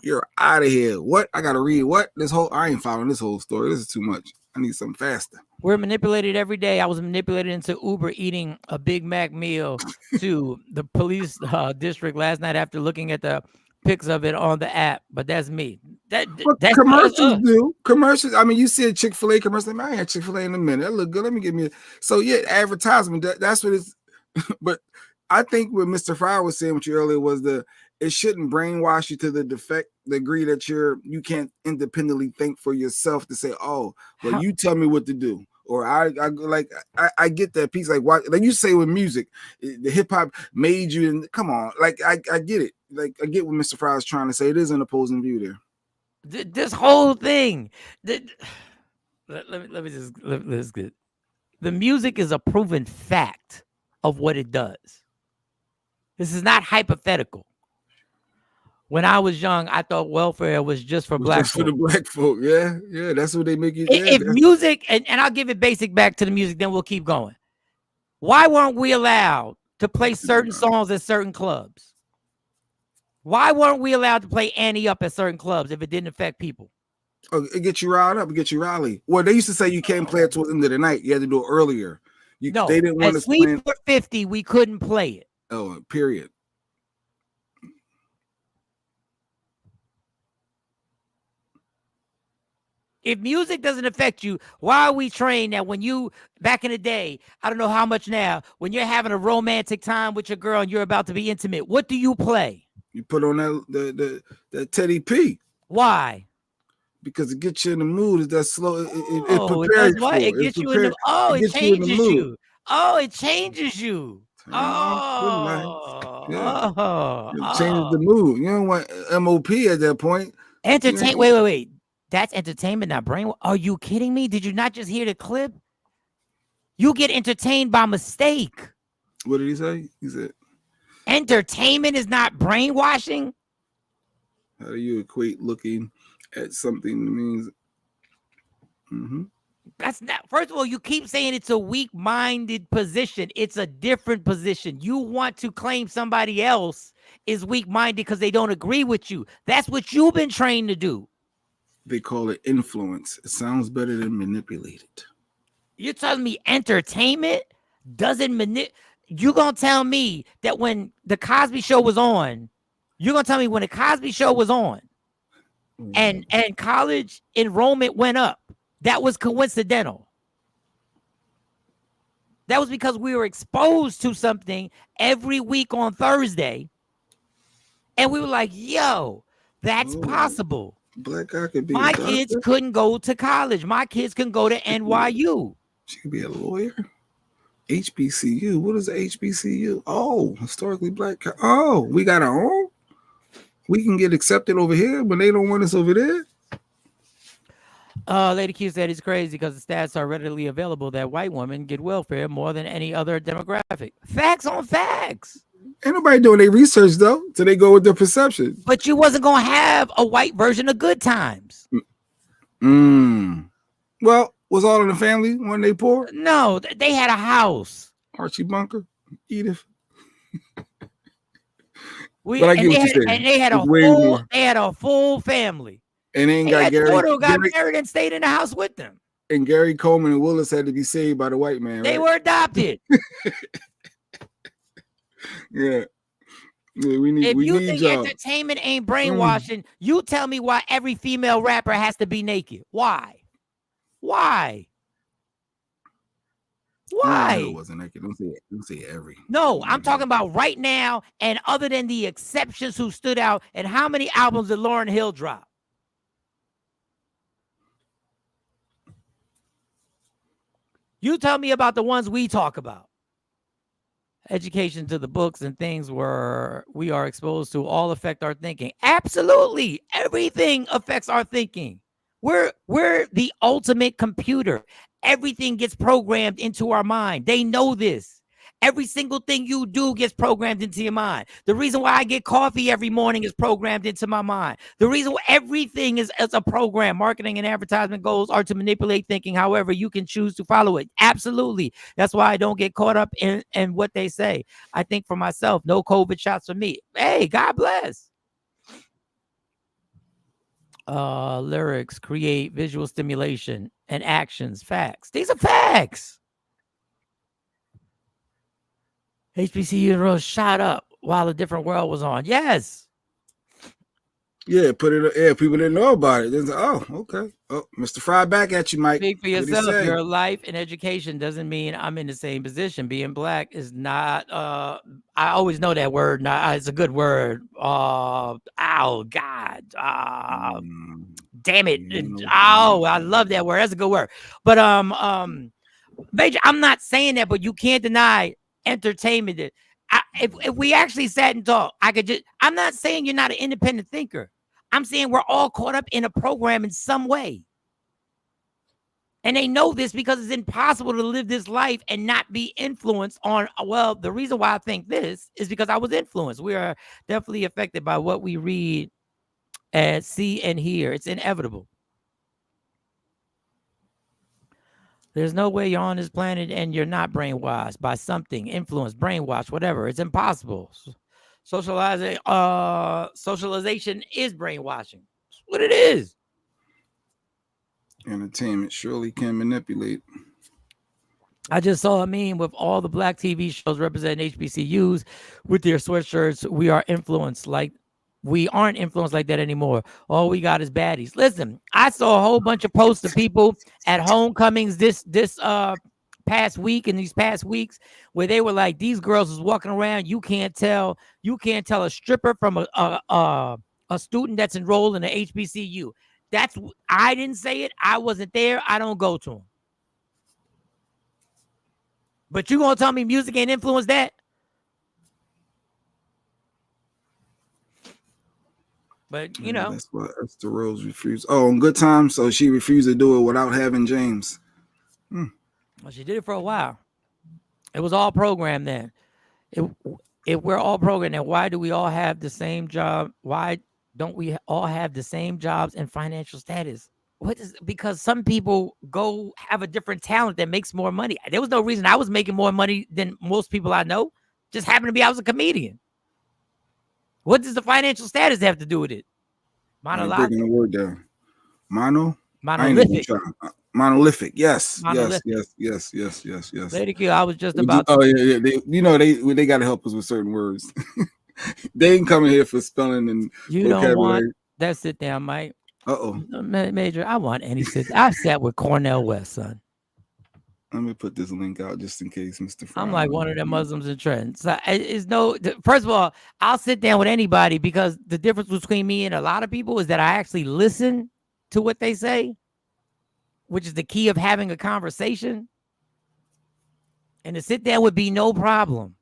you're out of here. What? I gotta read what? I ain't following this whole story. This is too much. I need something faster. We're manipulated every day. I was manipulated into Uber eating a Big Mac meal to the police district last night after looking at the pics of it on the app. But that's me. That's commercials do. Commercials. I mean, you see a Chick-fil-A commercial. Man, I ain't had Chick-fil-A in a minute. That look good. Let me get me. So yeah, advertisement. That's what it's. But I think what Mr. Fryer was saying with you earlier was it shouldn't brainwash you to the degree that you can't independently think for yourself to say, oh, well, you tell me what to do. Or I get that piece. Like why, like you say with music, the hip hop made you. And come on, like I get it. Like I get what Mr. Fry is trying to say. It is an opposing view there. This whole thing. Let me just get. The music is a proven fact of what it does. This is not hypothetical. When I was young, I thought welfare was just for black folk. For the black folk, yeah, that's what they make it. If music, and I'll give it basic back to the music, then we'll keep going. Why weren't we allowed to play certain songs at certain clubs? Why weren't we allowed to play Annie Up at certain clubs if it didn't affect people? Oh, it gets you riled up, it gets you rally. Well, they used to say you can't play it towards the end of the night. You had to do it earlier. They didn't want to sleep for 50. We couldn't play it. Oh, period. If music doesn't affect you, why are we trained that when you, back in the day, I don't know how much now, when you're having a romantic time with your girl and you're about to be intimate, what do you play? You put on that Teddy P. Why? Because it gets you in the mood. It's that slow. It prepares you. It gets you in the. Oh, it changes you. Oh, it changes you. It changes the mood. You don't want MOP at that point. Wait. That's entertainment, not brain. Are you kidding me? Did you not just hear the clip? You get entertained by mistake. What did he say? He said, entertainment is not brainwashing. How do you equate looking at something that means? That's not. First of all, you keep saying it's a weak-minded position. It's a different position. You want to claim somebody else is weak-minded because they don't agree with you. That's what you've been trained to do. They call it influence. It sounds better than manipulated. You're telling me entertainment doesn't manipulate? You're going to tell me that when the Cosby Show was on, and college enrollment went up, that was coincidental. That was because we were exposed to something every week on Thursday, and we were like, yo, that's possible. Black guy could be my kids couldn't go to college. My kids can go to NYU. She could be a lawyer. HBCU. What is HBCU? Oh, historically black. Oh, we got our own. We can get accepted over here, but they don't want us over there. Lady Q said it's crazy because the stats are readily available that white women get welfare more than any other demographic. Facts on facts. Ain't nobody doing their research though, so they go with their perception. But you wasn't gonna have a white version of Good Times. Well, was All in the Family when they poor? No, they had a house. Archie Bunker, Edith. But I get what you're saying. And they had a full family. And they ain't got Gary. Daughter got married and stayed in the house with them. And Gary Coleman and Willis had to be saved by the white man. They were adopted. Yeah. We need. If we you need think y'all. Entertainment ain't brainwashing, you tell me why every female rapper has to be naked. Why? No, it wasn't naked. Don't say every. No, I'm talking about right now. And other than the exceptions who stood out, and how many albums did Lauryn Hill drop? You tell me about the ones we talk about. Education to the books and things where we are exposed to all affect our thinking. Absolutely. Everything affects our thinking. We're the ultimate computer. Everything gets programmed into our mind. They know this. Every single thing you do gets programmed into your mind. The reason why I get coffee every morning is programmed into my mind. The reason why everything is a program. Marketing and advertisement goals are to manipulate thinking. However, you can choose to follow it. Absolutely. That's why I don't get caught up in what they say. I think for myself, no COVID shots for me. Hey, God bless. Lyrics create visual stimulation and actions. Facts. These are facts. HBCU shot up while A Different World was on. Yes. Yeah, put it. Yeah, people didn't know about it. Like, oh, okay. Oh, Mr. Fry back at you, Mike. Speak for yourself. Your life and education doesn't mean I'm in the same position. Being black is not. I always know that word. Not. It's a good word. Oh God. Damn it. Oh, I love that word. That's a good word. But Major, I'm not saying that, but you can't deny entertainment. If we actually sat and talked, I'm not saying you're not an independent thinker. I'm saying we're all caught up in a program in some way. And they know this because it's impossible to live this life and not be influenced on. Well, the reason why I think this is because I was influenced. We are definitely affected by what we read and see and hear. It's inevitable. There's no way you're on this planet and you're not brainwashed by something, influenced, brainwashed, whatever. It's impossible. Socialization is brainwashing. That's what it is. Entertainment surely can manipulate. I just saw a meme with all the black TV shows representing HBCUs with their sweatshirts. We aren't influenced like that anymore. All we got is baddies. Listen, I saw a whole bunch of posts of people at homecomings this past week and these past weeks where they were like, these girls was walking around. You can't tell a stripper from a student that's enrolled in a HBCU. I didn't say it. I wasn't there. I don't go to them. But you gonna tell me music ain't influenced that? But you know, that's what Esther Rose refused. Oh, on Good Time, so she refused to do it without having James. Well, she did it for a while. It was all programmed then. If we're all programmed, then why do we all have the same job? Why don't we all have the same jobs and financial status? Because some people go have a different talent that makes more money. There was no reason I was making more money than most people I know. Just happened to be I was a comedian. What does the financial status have to do with it? Monolithic. Breaking the word down. Monolithic. Monolithic. Yes. Yes. Lady Q, I was just about. Oh yeah. They got to help us with certain words. They ain't coming here for spelling and vocabulary. Don't want that sit down, Mike. Major, I want any sit. I sat with Cornell West, son. Let me put this link out just in case, Mr. Fry. I'm like one of them Muslims in trends. So first of all, I'll sit down with anybody because the difference between me and a lot of people is that I actually listen to what they say, which is the key of having a conversation. And to sit down would be no problem.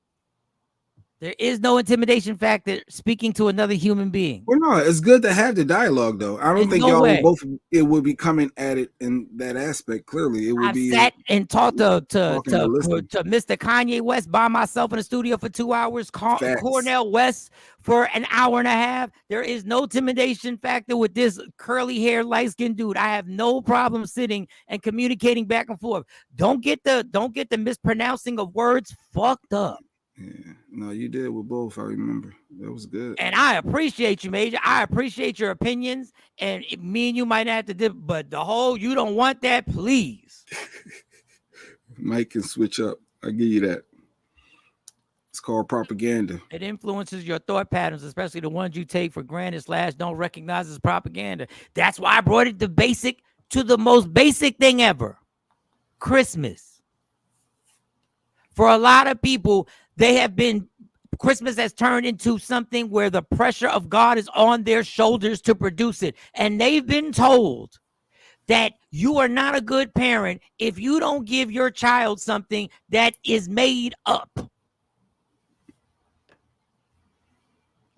There is no intimidation factor speaking to another human being. Well, no, it's good to have the dialogue, though. I don't think y'all it would be coming at it in that aspect. Clearly, it would be. I sat and talked to Mr. Kanye West by myself in the studio for 2 hours. Cornell West for an hour and a half. There is no intimidation factor with this curly hair, light skinned dude. I have no problem sitting and communicating back and forth. Don't get the mispronouncing of words fucked up. Yeah, no, you did with both. I remember that was good, and I appreciate you, Major. I appreciate your opinions, and me and you might have to but the whole you don't want that, please. Mike can switch up. I give you that. It's called propaganda. It influences your thought patterns, especially the ones you take for granted / don't recognize as propaganda. That's why I brought it to the most basic thing ever: Christmas. For a lot of people, Christmas has turned into something where the pressure of God is on their shoulders to produce it. And they've been told that you are not a good parent if you don't give your child something that is made up.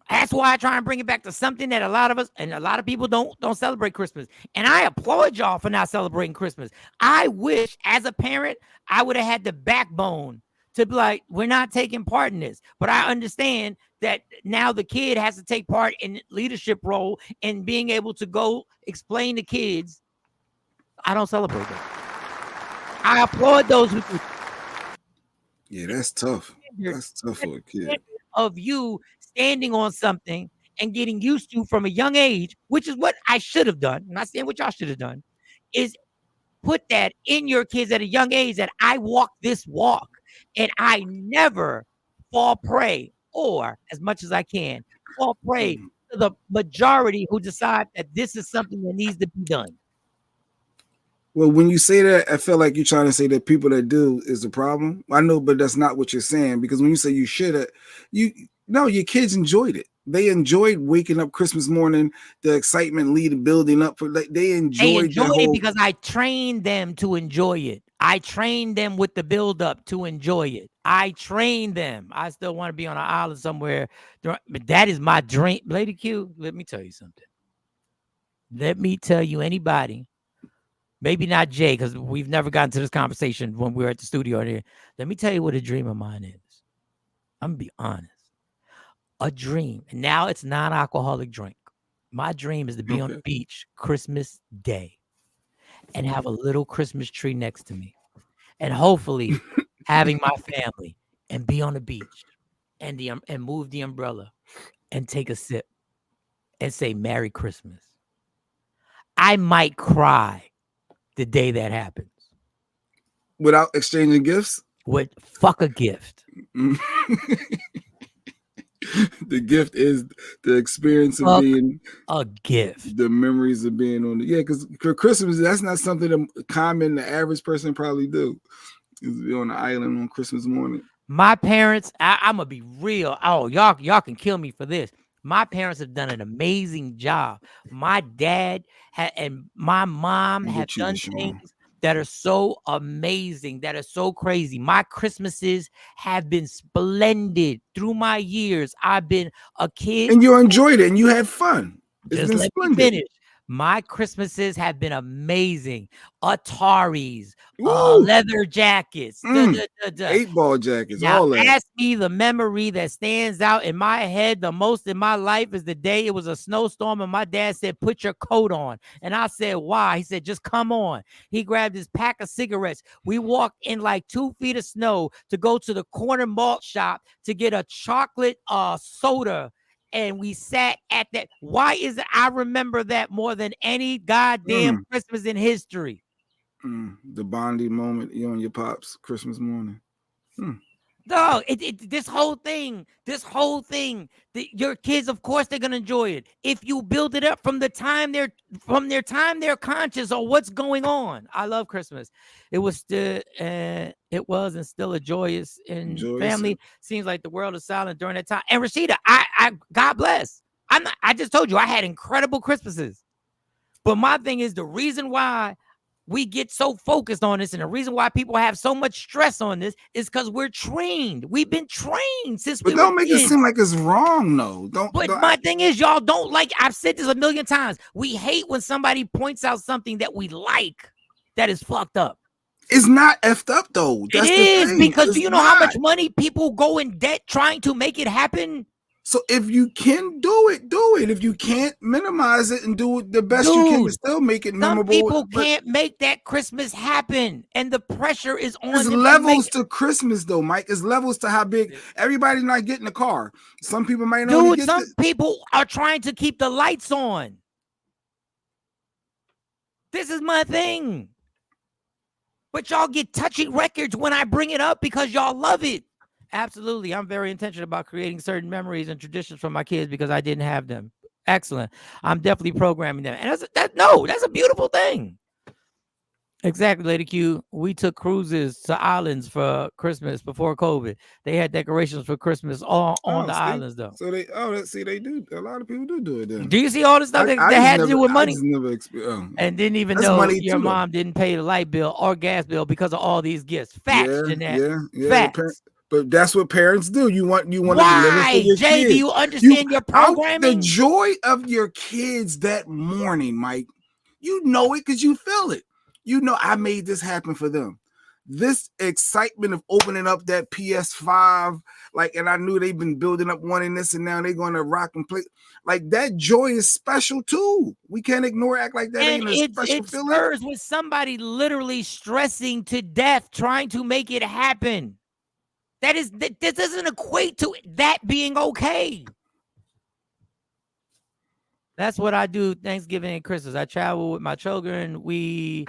That's why I try and bring it back to something that a lot of us and a lot of people don't celebrate Christmas. And I applaud y'all for not celebrating Christmas. I wish, as a parent, I would have had the backbone to be like, we're not taking part in this. But I understand that now the kid has to take part in leadership role and being able to go explain to kids, I don't celebrate that. I applaud those who do. Yeah, that's tough. That's tough for a kid. Of you standing on something and getting used to from a young age, which is what I should have done. I'm not saying what y'all should have done, is put that in your kids at a young age that I walk this walk and I never fall prey, or as much as I can, fall prey to the majority who decide that this is something that needs to be done. Well, when you say that, I feel like you're trying to say that people that do is the problem. I know, but that's not what you're saying, because when you say you should have, your kids enjoyed it. They enjoyed waking up Christmas morning, the excitement building up for, like, they enjoyed it because I trained them to enjoy it. I trained them with the build up to enjoy it. I trained them. I still want to be on an island somewhere, but that is my dream. Lady Q, let me tell you something. Let me tell you, anybody, maybe not Jay, because we've never gotten to this conversation when we were at the studio here. Let me tell you what a dream of mine is. I'm going to be honest. A dream. And now it's non-alcoholic drink. My dream is to be on the beach Christmas Day and have a little Christmas tree next to me. And hopefully having my family and be on the beach and move the umbrella and take a sip and say Merry Christmas. I might cry the day that happens. Without exchanging gifts? Fuck a gift. The gift is the experience of being a gift. The memories of being on because Christmas, that's not something that common the average person probably do. Is be on the island on Christmas morning. My parents, I'm gonna be real. Oh, y'all can kill me for this. My parents have done an amazing job. My dad and my mom have done things that are so amazing, that are so crazy. My Christmases have been splendid through my years. I've been a kid. And you enjoyed it and you had fun. Just let me finish. My Christmases have been amazing. Ataris, leather jackets, 8-ball jackets, now, all that. Ask me the memory that stands out in my head the most in my life is the day it was a snowstorm and my dad said, put your coat on. And I said, why? He said, just come on. He grabbed his pack of cigarettes. We walked in like 2 feet of snow to go to the corner malt shop to get a chocolate soda. And we sat at that. Why is it I remember that more than any goddamn Christmas in history? The bonding moment, you and your pops Christmas morning. No, this whole thing, your kids, of course, they're gonna enjoy it if you build it up from their time they're conscious of what's going on. I love Christmas. It was still, and still a joyous family. Seems like the world is silent during that time. And Rashida, I God bless. I just told you I had incredible Christmases, but my thing is the reason why we get so focused on this, and the reason why people have so much stress on this is because we're trained. We've been trained since we were kids. But don't make it seem like it's wrong, though. My thing is, y'all don't like. I've said this a million times. We hate when somebody points out something that we like that is fucked up. It's not effed up though. That's it is because do you know how much money people go in debt trying to make it happen? So if you can do it, do it. If you can't, minimize it and do it the best you can to still make it memorable. Some people can't make that Christmas happen, and the pressure is on. There's levels to Christmas, though, Mike. There's levels to how big. Everybody's not getting a car. Some people might not. Some people are trying to keep the lights on. This is my thing. But y'all get touchy records when I bring it up because y'all love it. Absolutely. I'm very intentional about creating certain memories and traditions for my kids because I didn't have them. Excellent. I'm definitely programming them. And that's a beautiful thing. Exactly, Lady Q. We took cruises to islands for Christmas before COVID. They had decorations for Christmas on the islands, though. So they do. A lot of people do it then. Do you see all the stuff that had to do with money? And didn't even know your mom didn't pay the light bill or gas bill because of all these gifts. Facts, Jeanette. Yeah. Facts. But that's what parents do. You want to deliver for Why, your Jay? kids. Do you understand your The programming? joy of your kids that morning, Mike. You know it because you feel it. You know, I made this happen for them. This excitement of opening up that PS5, like, and I knew they've been building up wanting this, and now they're going to rock and play. Like, that joy is special too. We can't ignore, act like that And ain't a special it feeling. spurs with somebody literally stressing to death trying to make it happen. This doesn't equate to that being okay. That's what I do Thanksgiving and Christmas. I travel with my children. We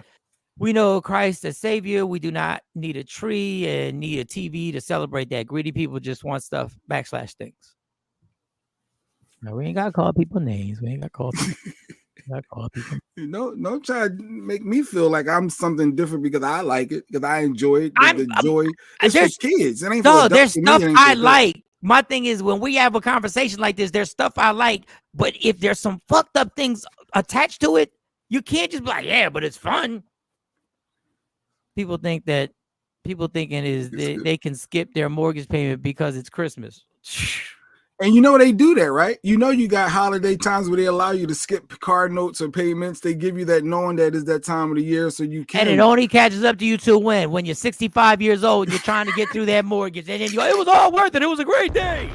know Christ as Savior. We do not need a tree and need a TV to celebrate that. Greedy people just want stuff / things. No, we ain't got to call people names. We ain't got to call people. No, try to make me feel like I'm something different because I like it, because I enjoy it. The joy is for kids. It ain't for adults. There's stuff I like. My thing is, when we have a conversation like this, there's stuff I like, but if there's some fucked up things attached to it, you can't just be like, yeah, but it's fun. People thinking they can skip their mortgage payment because it's Christmas. And you know they do that, right? You know you got holiday times where they allow you to skip card notes or payments. They give you that knowing that is that time of the year, so you can. And it only catches up to you to when you're 65 years old and you're trying to get through that mortgage, and then it was all worth it. It was a great day.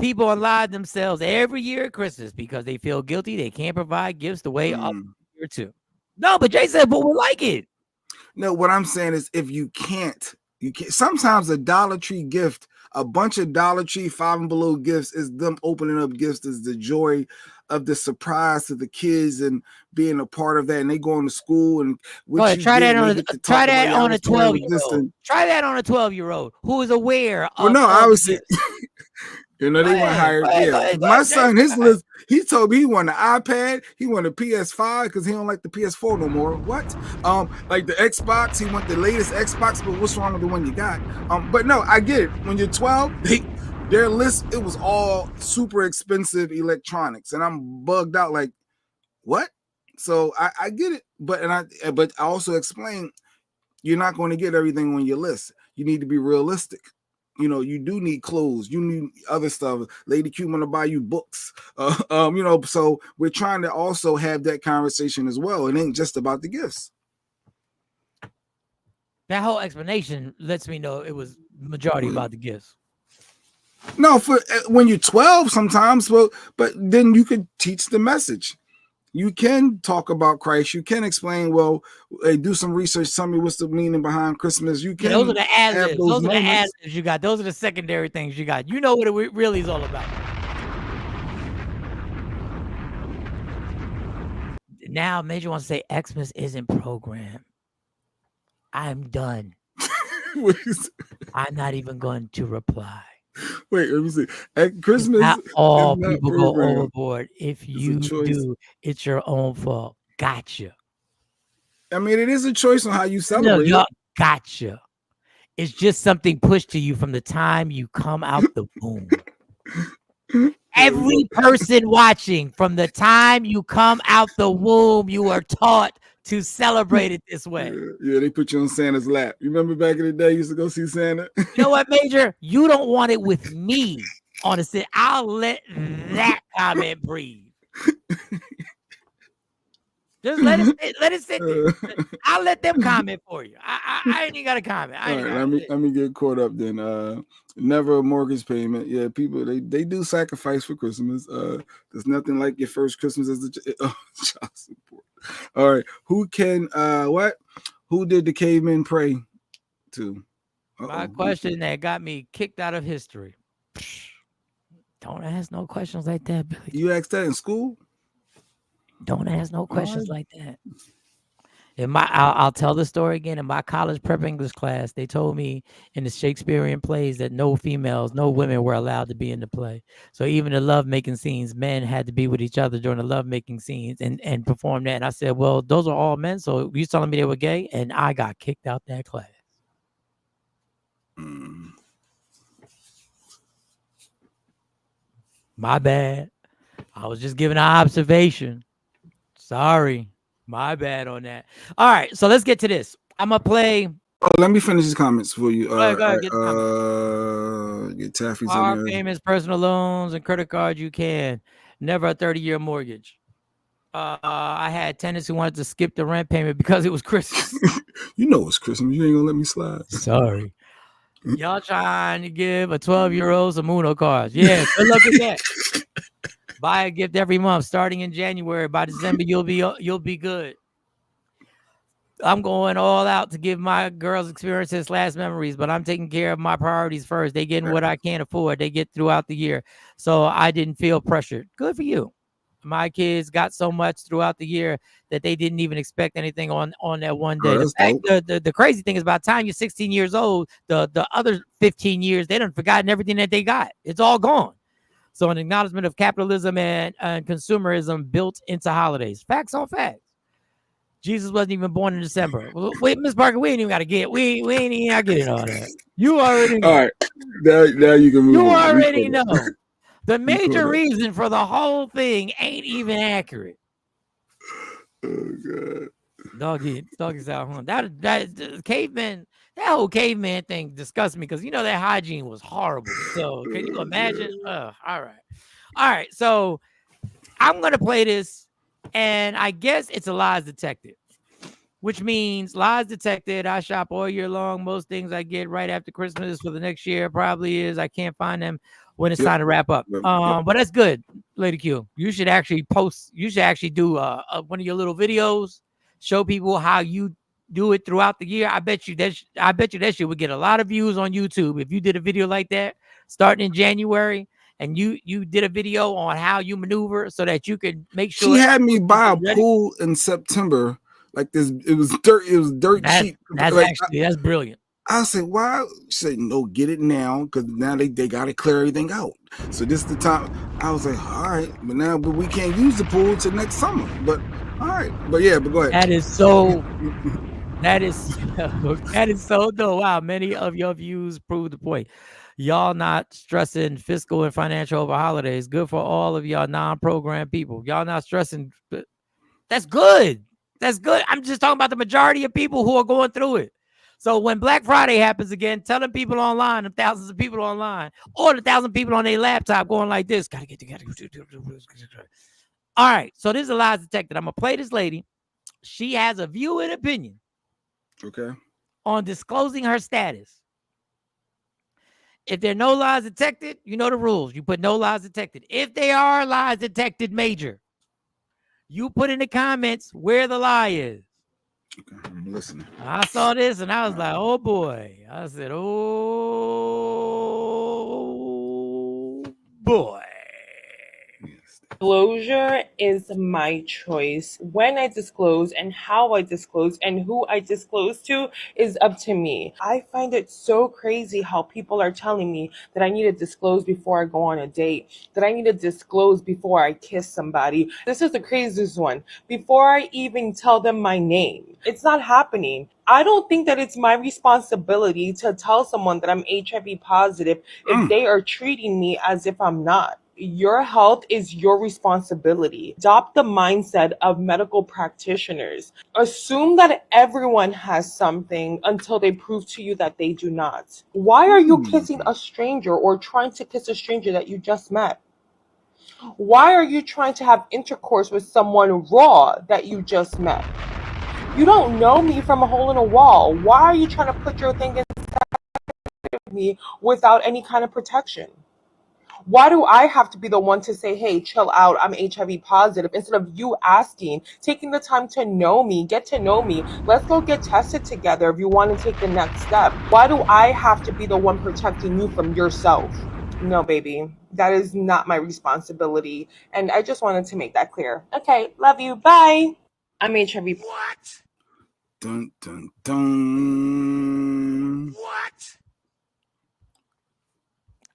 People lie themselves every year at Christmas because they feel guilty. They can't provide gifts the way up year too. No, but Jay said, but we like it. No, what I'm saying is if you can't. Sometimes a Dollar Tree gift, a bunch of Dollar Tree 5 and below gifts is them opening up gifts, is the joy of the surprise to the kids and being a part of that. And they going to school and try that on a 12-year-old. Try that on a 12-year-old who is aware of. Well, no, obviously. You know, they want higher. Yeah, my son, his list, he told me he wanted an iPad, he wanted a PS5 because he don't like the PS4 no more. What? Like the Xbox, he want the latest Xbox, but what's wrong with the one you got? But no, I get it. When you're 12, their list, it was all super expensive electronics, and I'm bugged out. Like, what? So I get it, but I also explain you're not going to get everything on your list. You need to be realistic. You know, you do need clothes. You need other stuff. Lady Q want to buy you books. You know, so we're trying to also have that conversation as well. It ain't just about the gifts. That whole explanation lets me know it was majority about the gifts. No, for when you're 12 sometimes, but then you could teach the message. You can talk about Christ. You can explain, do some research. Tell me what's the meaning behind Christmas. You can. Those are the ad-libs. Those are the ad-libs you got. Those are the secondary things you got. You know what it really is all about. Now, Major wants to say Xmas isn't programmed. I'm done. I'm not even going to reply. Wait, let me see. At Christmas, not all people go overboard. If you do, it's your own fault. Gotcha. I mean, it is a choice on how you celebrate. No, gotcha. It's just something pushed to you from the time you come out the womb. Every person watching, from the time you come out the womb, you are taught to celebrate it this way. Yeah, they put you on Santa's lap. You remember back in the day, you used to go see Santa? You know what, Major? You don't want it with me on the set. I'll let that comment breathe. Just let it sit there. I'll let them comment for you. I ain't even got a comment. All right, let me get caught up then. Never a mortgage payment. Yeah, people they do sacrifice for Christmas. There's nothing like your first Christmas as child support. All right, who did the cavemen pray to? My question that got me kicked out of history. Don't ask no questions like that, Billy. You asked that in school? Don't ask no questions like that. I'll tell the story again. In my college prep English class, they told me in the Shakespearean plays that no women were allowed to be in the play. So even the love-making scenes, men had to be with each other during the love-making scenes and perform that. And I said, well, those are all men. So you telling me they were gay? And I got kicked out that class. My bad. I was just giving an observation. Sorry. My bad on that. All right, so let's get to this. I'm gonna play. Oh, let me finish these comments for you. Go ahead, get the Get Taffy's car in there. payments, personal loans, and credit cards. You can never a 30-year mortgage. I had tenants who wanted to skip the rent payment because it was Christmas. You know it's Christmas. You ain't gonna let me slide. Sorry. Y'all trying to give a 12-year-old some Uno cards. Yeah, good luck with that. Buy a gift every month starting in January. By December, you'll be good. I'm going all out to give my girls experiences last memories, but I'm taking care of my priorities first. They getting what I can't afford. They get throughout the year. So I didn't feel pressured. Good for you. My kids got so much throughout the year that they didn't even expect anything on that one day. Oh, that's dope. The crazy thing is by the time you're 16 years old, the other 15 years, they done forgotten everything that they got. It's all gone. So an acknowledgement of capitalism and consumerism built into holidays. Facts on facts. Jesus wasn't even born in December. Wait, Miss Parker, we ain't even got to get. We ain't even got to get all that. You already know. All right, now you can move. You on. already know. The major reason for the whole thing ain't even accurate. Oh God. Doggy style hunt. That caveman, that whole caveman thing disgusts me because you know that hygiene was horrible. So can you imagine? All right. So I'm gonna play this, and I guess it's a lies detected, which means lies detected. I shop all year long. Most things I get right after Christmas for the next year probably is I can't find them when it's time to wrap up. But that's good, Lady Q. You should actually post. You should actually do one of your little videos, show people how you do it throughout the year. I bet you that shit would get a lot of views on YouTube if you did a video like that starting in January. And you did a video on how you maneuver so that you could make sure she had me buy a pool in September. Like this, it was dirt cheap. That's brilliant. I said, why? She said, no, get it now because now they got to clear everything out. So this is the time. I was like, all right, but we can't use the pool till next summer. But all right, but go ahead. That is so. that is so dope. Wow, many of your views prove the point. Y'all not stressing fiscal and financial over holidays. Good for all of y'all non-program people. Y'all not stressing. That's good. That's good. I'm just talking about the majority of people who are going through it. So when Black Friday happens again, tell them people online, the thousands of people online, or the 1,000 people on their laptop going like this. Gotta get together. All right. So this is a lies detected. I'm gonna play this lady. She has a view and opinion. Okay. On disclosing her status. If there are no lies detected, you know the rules. You put no lies detected. If they are lies detected major, you put in the comments where the lie is. Okay, I'm listening. I saw this and I was like, oh boy. I said, oh boy. Disclosure is my choice. When I disclose and how I disclose and who I disclose to is up to me. I find it so crazy how people are telling me that I need to disclose before I go on a date, that I need to disclose before I kiss somebody. This is the craziest one. Before I even tell them my name. It's not happening. I don't think that it's my responsibility to tell someone that I'm HIV positive if they are treating me as if I'm not. Your health is your responsibility. Adopt the mindset of medical practitioners. Assume that everyone has something until they prove to you that they do not. Why are you kissing a stranger or trying to kiss a stranger that you just met? Why are you trying to have intercourse with someone raw that you just met? You don't know me from a hole in a wall. Why are you trying to put your thing inside of me without any kind of protection? Why do I have to be the one to say, hey, chill out, I'm HIV positive, instead of you asking, taking the time to know me, get to know me, let's go get tested together if you want to take the next step. Why do I have to be the one protecting you from yourself? No, baby, that is not my responsibility. And I just wanted to make that clear. Okay, love you, bye. I'm HIV. What? Dun, dun, dun. What?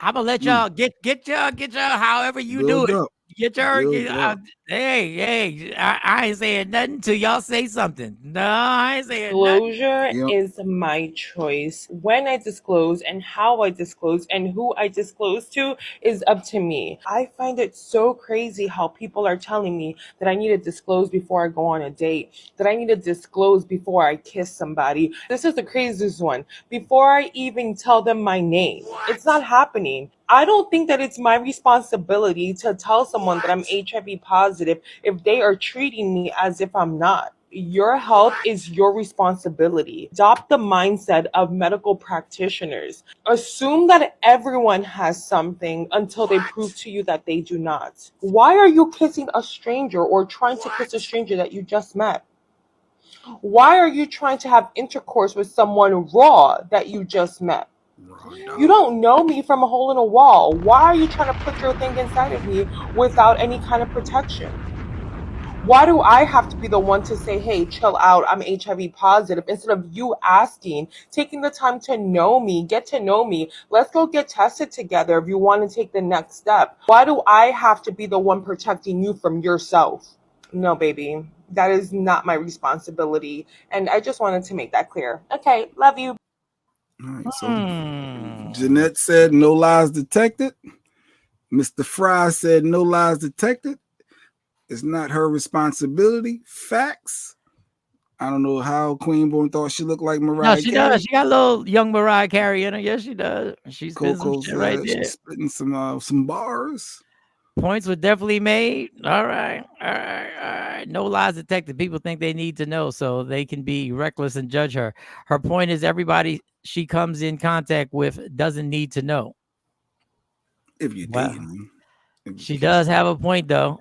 I'm gonna let y'all get y'all however you Build do it. up. Get your Build up. Hey, I ain't saying nothing till y'all say something. No, I ain't saying nothing. Disclosure You know, is my choice. When I disclose and how I disclose and who I disclose to is up to me. I find it so crazy how people are telling me that I need to disclose before I go on a date, that I need to disclose before I kiss somebody. This is the craziest one. Before I even tell them my name. It's not happening. I don't think that it's my responsibility to tell someone that I'm HIV positive if they are treating me as if I'm not. Your health is your responsibility. Adopt the mindset of medical practitioners. Assume that everyone has something until they prove to you that they do not. Why are you kissing a stranger or trying to kiss a stranger that you just met? Why are you trying to have intercourse with someone raw that you just met? raw You dog. don't know me from a hole in a wall. Why are you trying to put your thing inside of me without any kind of protection? Why do I have to be the one to say, hey, chill out, I'm HIV positive, instead of you asking, taking the time to know me, get to know me? Let's go get tested together if you want to take the next step. Why do I have to be the one protecting you from yourself? No, baby, that is not my responsibility. And I just wanted to make that clear. Okay, love you. All right, so Hmm. Jeanette said no lies detected. Mr. Fry said no lies detected. It's not her responsibility. Facts. I don't know how Queenborn thought she looked like No, Mariah she does. Carey. She got a little young Mariah Carey in her. Yes, she does. She spits some Coco shit right said there. she's spitting some bars. Points were definitely made. All right, all right, all right. No lies detected. People think they need to know, so they can be reckless and judge her. Her point is everybody she comes in contact with doesn't need to know. If you're dating Well, them. If you she kiss does them. have a point though.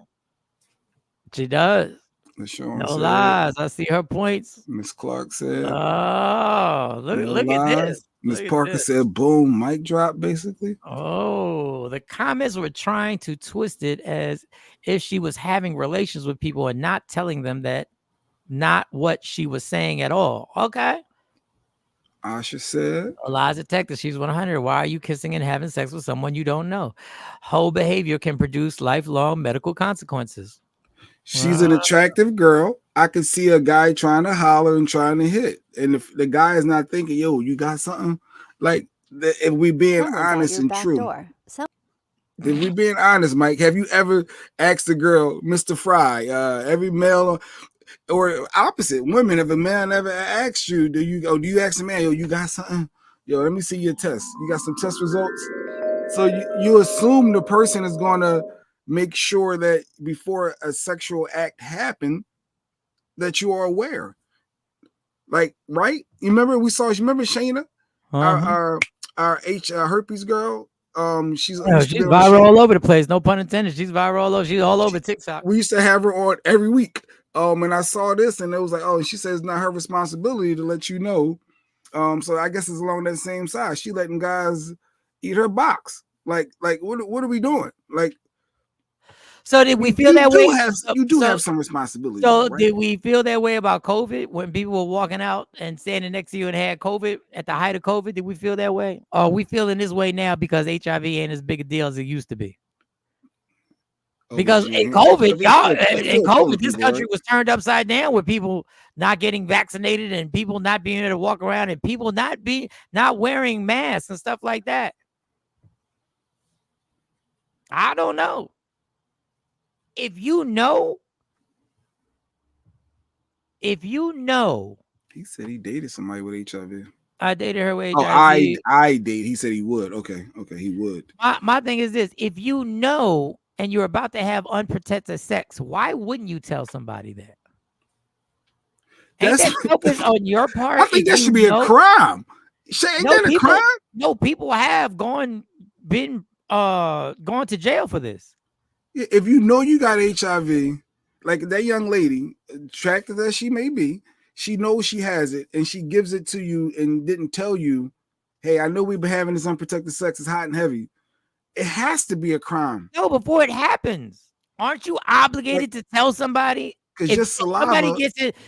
She does. LaShawn No said. lies. I see her points. Miss Clark said. Oh, No look at this. lies. Miss Look at Parker this. said boom, mic drop, basically. Oh, the comments were trying to twist it as if she was having relations with people and not telling them that not what she was saying at all. Okay. Asha said. Eliza Texas, she's 100. Why are you kissing and having sex with someone you don't know? Whole behavior can produce lifelong medical consequences. She's an attractive girl. I could see a guy trying to holler and trying to hit. And if the guy is not thinking, yo, you got something? Like, if we being honest and true, if we being honest, Mike, have you ever asked a girl, Mr. Fry, every male or opposite women, if a man ever asks you, do you ask a man, yo, you got something? Yo, let me see your test. You got some test results? So you assume the person is going to make sure that before a sexual act happen, that you are aware. Like, right? You remember Shayna, our Uh-huh. herpes girl? She's Oh, used to be she's on the viral show. all over the place. No pun intended. She's viral all over. She's all over TikTok. We used to have her on every week. And I saw this and it was like, oh, she says it's not her responsibility to let you know. So I guess it's along that same side. She letting guys eat her box. Like what are we doing? Like, So did I we mean, feel that way? you do have some responsibility though, So right? did we feel that way about COVID when people were walking out and standing next to you and had COVID at the height of COVID? Did we feel that way? Or are we feeling this way now because HIV ain't as big a deal as it used to be? Oh, Because you in ain't COVID, y'all it's in still COVID, killing this people, country right? was turned upside down with people not getting vaccinated and people not being able to walk around and people not wearing masks and stuff like that. I don't know. If you know, He said he dated somebody with HIV. I dated her with Oh, HIV. I date. He said he would. Okay, he would. My thing is this: if you know and you're about to have unprotected sex, why wouldn't you tell somebody that? Ain't That's that selfish on your I part? If think that you should be a know, crime. Ain't no that a crime? people have been gone to jail for this. If you know you got HIV, like that young lady, attractive as she may be, she knows she has it and she gives it to you and didn't tell you, hey, I know we've been having this unprotected sex, it's hot and heavy. It has to be a crime. No, before it happens, aren't you Like, obligated to tell somebody? because If just saliva,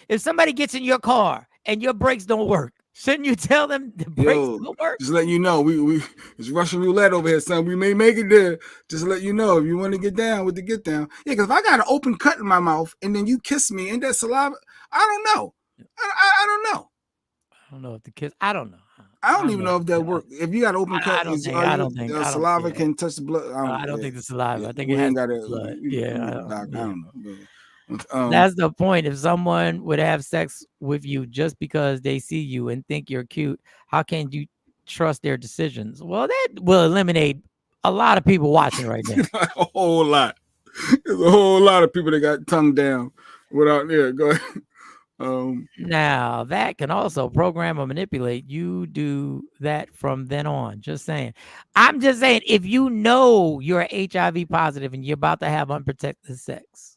if somebody gets in your car and your brakes don't work, Shouldn't you tell them the brakes Yo, don't work? just letting you know, we it's Russian roulette over here, son. We may make it there. Just let you know if you want to get down with the get down. Yeah, because if I got an open cut in my mouth and then you kiss me and that saliva, I don't know. I don't know. I don't know if the kiss. I don't know. I don't even know if that works. If you got an open cut, I don't think. I don't think. I don't. saliva Yeah. can touch the blood? I don't think the saliva. I think it we has ain't got blood. to. Yeah, I don't know. That's the point. If someone would have sex with you just because they see you and think you're cute, how can you trust their decisions? Well, that will eliminate a lot of people watching right now. A whole lot. There's a whole lot of people that got tongue down without there. Go ahead. Now that can also program or manipulate. You do that from then on. Just saying. I'm just saying, if you know you're HIV positive and you're about to have unprotected sex,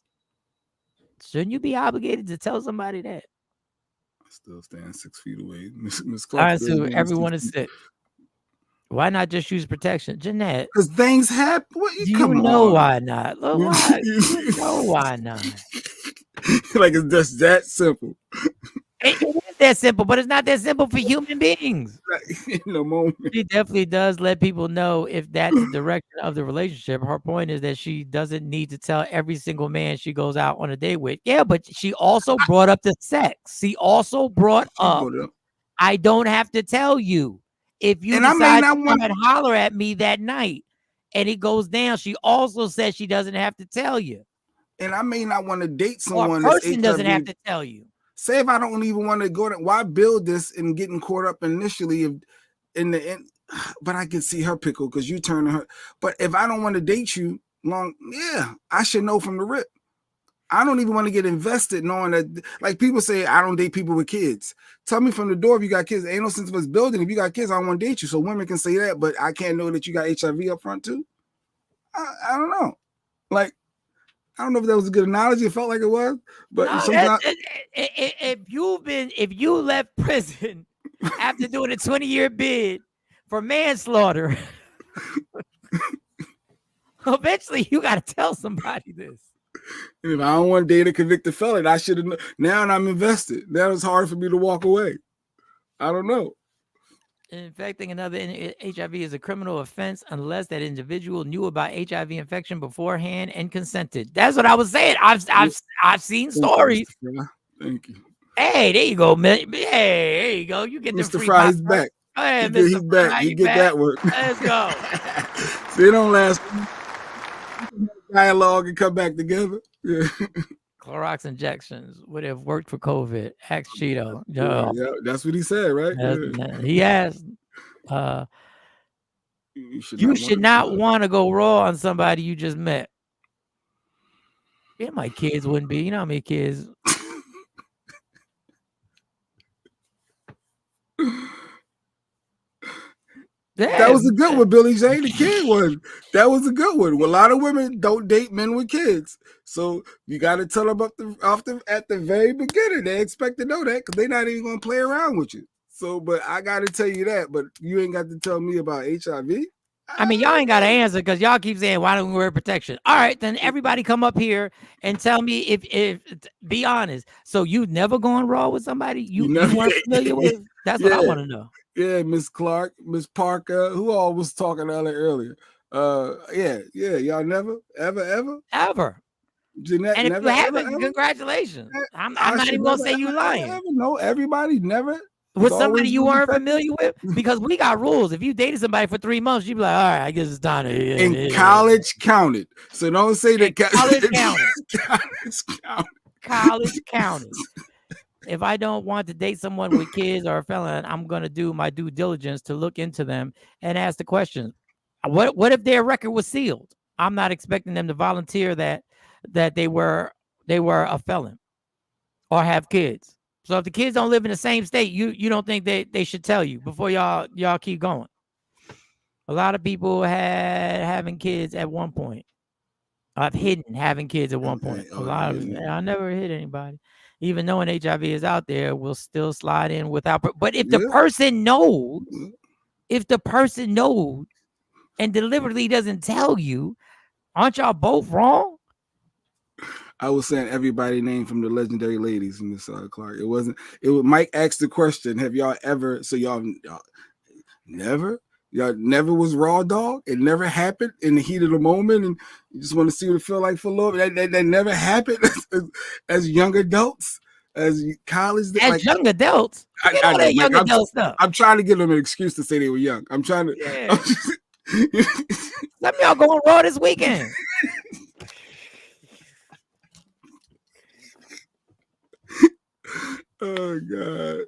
shouldn't you be obligated to tell somebody that? I still stand 6 feet away. Miss Clark. So everyone is sick. Why not just use protection, Jeanette? Because things happen. What, you know why not? Look, why? You know why not? Like it's just that simple. It is that simple, but it's not that simple for human beings. In the moment. She definitely does let people know if that's the direction of the relationship. Her point is that she doesn't need to tell every single man she goes out on a date with. Yeah, but she also brought up the sex. She also brought up, I don't have to tell you. If you decide to come and holler at me that night and it goes down, she also says she doesn't have to tell you. And I may not want to date someone. Or a person doesn't have to tell you. Say if I don't even want to go to, why build this and getting caught up initially if in the end, but I can see her pickle because you turn her. But if I don't want to date you long, yeah, I should know from the rip. I don't even want to get invested knowing that, like people say, I don't date people with kids. Tell me from the door if you got kids. Ain't no sense of us building. If you got kids, I don't want to date you. So women can say that, but I can't know that you got HIV up front too. I don't know. Like, I don't know if that was a good analogy. It felt like it was, but no, sometimes if you left prison after doing a 20-year bid for manslaughter, eventually you got to tell somebody this. If I don't want to date a convicted felon, I should have. Now I'm invested. Now it's hard for me to walk away. I don't know. Infecting another HIV is a criminal offense unless that individual knew about HIV infection beforehand and consented. That's what I was saying. I've seen stories. Thank you. Hey, there you go, man. Hey, there you go. You get Mr. the free Fry. He's back. Hey, he's back. He get that work. Let's go. They don't last. Dialogue and come back together. Yeah. Clorox injections would have worked for COVID. Ask Cheeto. Yeah, that's what he said, right? He asked. You should not want to go raw on somebody you just met. Yeah, my kids wouldn't be. You know how many kids? That was a good one, Billy J. The kid one. That was a good one. A lot of women don't date men with kids, so you got to tell them at the very beginning. They expect to know that because they're not even going to play around with you. So, but I got to tell you that. But you ain't got to tell me about HIV. I mean, y'all ain't got to answer because y'all keep saying, why don't we wear protection? All right, then everybody come up here and tell me if be honest. So you never gone raw with somebody you weren't familiar with? That's what I want to know. Yeah, Miss Clark, Miss Parker, who all was talking earlier. Yeah, y'all never, ever. Jeanette, and if never, you haven't, congratulations. I'm not even gonna say you lying. No, everybody never. With somebody you weren't familiar with, because we got rules. If you dated somebody for 3 months, you'd be like, all right, I guess it's time to. And college counted. So don't say that college counted. College counted. If I don't want to date someone with kids or a felon, I'm going to do my due diligence to look into them and ask the question. What if their record was sealed? I'm not expecting them to volunteer that they were a felon or have kids. So if the kids don't live in the same state, you don't think they should tell you before y'all keep going. A lot of people had having kids at one point. I've hidden having kids at one point. I never hit anybody. Even knowing HIV is out there, will still slide in without. But if the person knows, and deliberately doesn't tell you, aren't y'all both wrong? I was saying everybody named from the legendary ladies in Miss Clark. It wasn't. It was Mike asked the question. Have y'all ever? So y'all never. Y'all never was raw dog. It never happened in the heat of the moment, and you just want to see what it feel like for a little. That never happened as young adults, as college. As like, young adults, forget I all know, that Mike, young adult stuff. I'm trying to give them an excuse to say they were young. I'm trying to. Yeah. Some of y'all going raw this weekend. Oh God.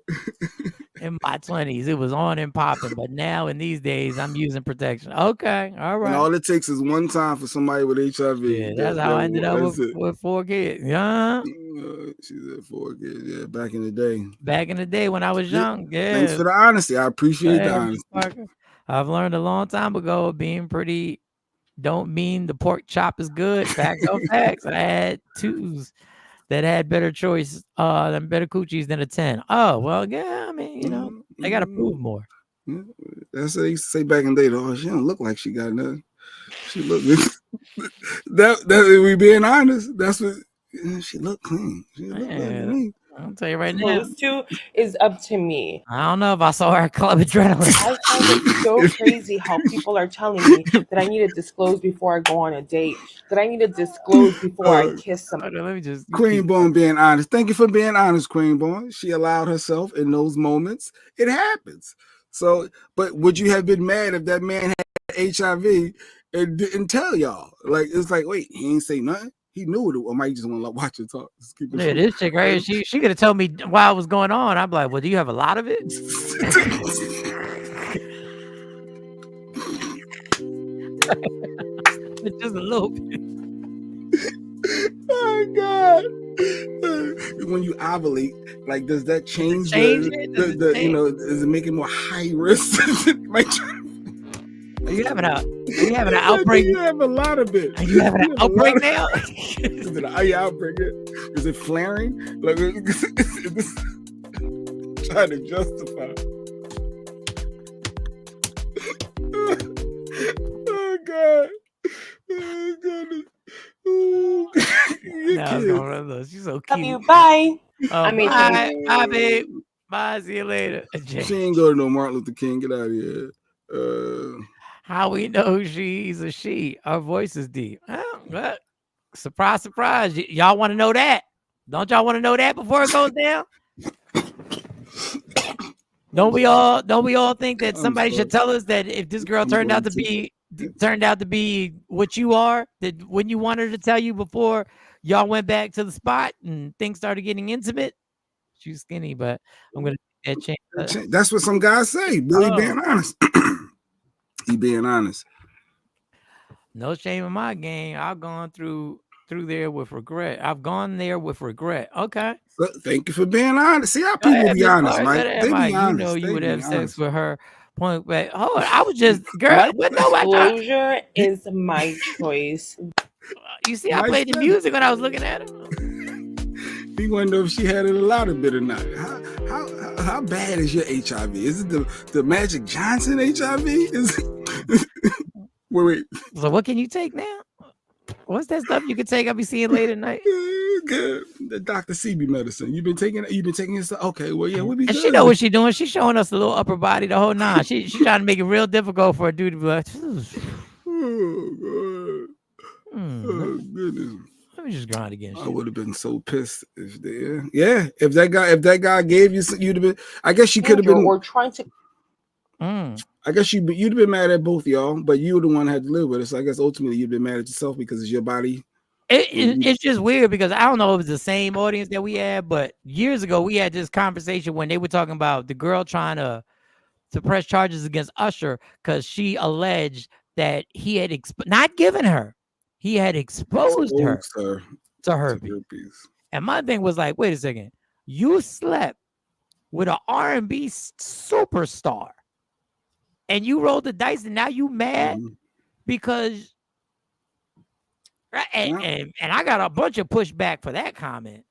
In my 20s, it was on and popping, but now in these days, I'm using protection. Okay, all right. And all it takes is one time for somebody with HIV. Yeah, that's how I ended up with 4 kids. Yeah. She's at 4 kids. Yeah, back in the day. Back in the day when I was young. Yeah. Thanks for the honesty. I appreciate the honesty. Parker. I've learned a long time ago being pretty don't mean the pork chop is good. Facts on facts. I had 2s that had better choice than better coochies than a 10. Oh, well, yeah, I mean, you know, they gotta prove more. Yeah. That's what they used to say back in the day. Oh, she don't look like she got nothing. She look that we being honest. That's what she looked clean. She looked good to me. I'll tell you right now. Those two is up to me. I don't know if I saw her at Club Adrenaline. I find it so crazy how people are telling me that I need to disclose before I go on a date, that I need to disclose before I kiss somebody. Let me just Queen Bone being honest. Thank you for being honest, Queen Bone. She allowed herself in those moments. It happens. So, but would you have been mad if that man had HIV and didn't tell y'all? Like, it's like, wait, he ain't say nothing. He knew it, or might just want to watch it talk. Yeah, this chick right here, she could have told me while it was going on. I'm like, well, do you have a lot of it? Just a little bit. Oh God! When you ovulate, like, does that change the you know? Does it make it more high risk? Are you having an outbreak? You have a lot of it. Are you having an outbreak now? Is it an outbreak? Is it flaring? Like, trying to justify. Oh God! Oh goodness! No, she's so cute. Love you. Bye. Bye, babe. Bye. See you later. She ain't go to no Martin Luther King. Get out of here. How we know she's a she? Our voice is deep. Well, surprise, surprise. Y'all want to know that? Don't y'all want to know that before it goes down? Don't we all think that somebody should tell us that if this girl turned out to be what you are, that when you wanted her to tell you before y'all went back to the spot and things started getting intimate? She's skinny, but I'm gonna take that chance. That's what some guys say. Billy being honest. He being honest. No shame in my game. I've gone through there with regret. I've gone there with regret. Okay. Thank you for being honest. See how people be honest, right? They be honest. You know you would have sex with her. Point back. Oh, I was just girl. Disclosure is my choice. You see, I played the music when I was looking at her. He wanted to know if she had it a lot of bit or not. How bad is your HIV? Is it the Magic Johnson HIV? Is it... wait. So what can you take now? What's that stuff you can take? I'll be seeing late at night. Good. The Dr. CB medicine. You've been taking it. Okay, well, yeah, we'll be good. And she know what she's doing. She's showing us a little upper body the whole nine. She's trying to make it real difficult for a dude to be like, oh, God. Oh, goodness. Let me just grind again. I would have been so pissed if if that guy gave you, you'd have been. I guess you could have been. Or trying to. I guess you'd have been mad at both y'all, but you were the one that had to live with it. So I guess ultimately you'd been mad at yourself because it's your body. It's just weird because I don't know if it's the same audience that we had, but years ago we had this conversation when they were talking about the girl trying to press charges against Usher because she alleged that he had not given her. He had exposed her to herpes. And my thing was like, wait a second. You slept with an R&B superstar and you rolled the dice and now you mad because... And I got a bunch of pushback for that comment.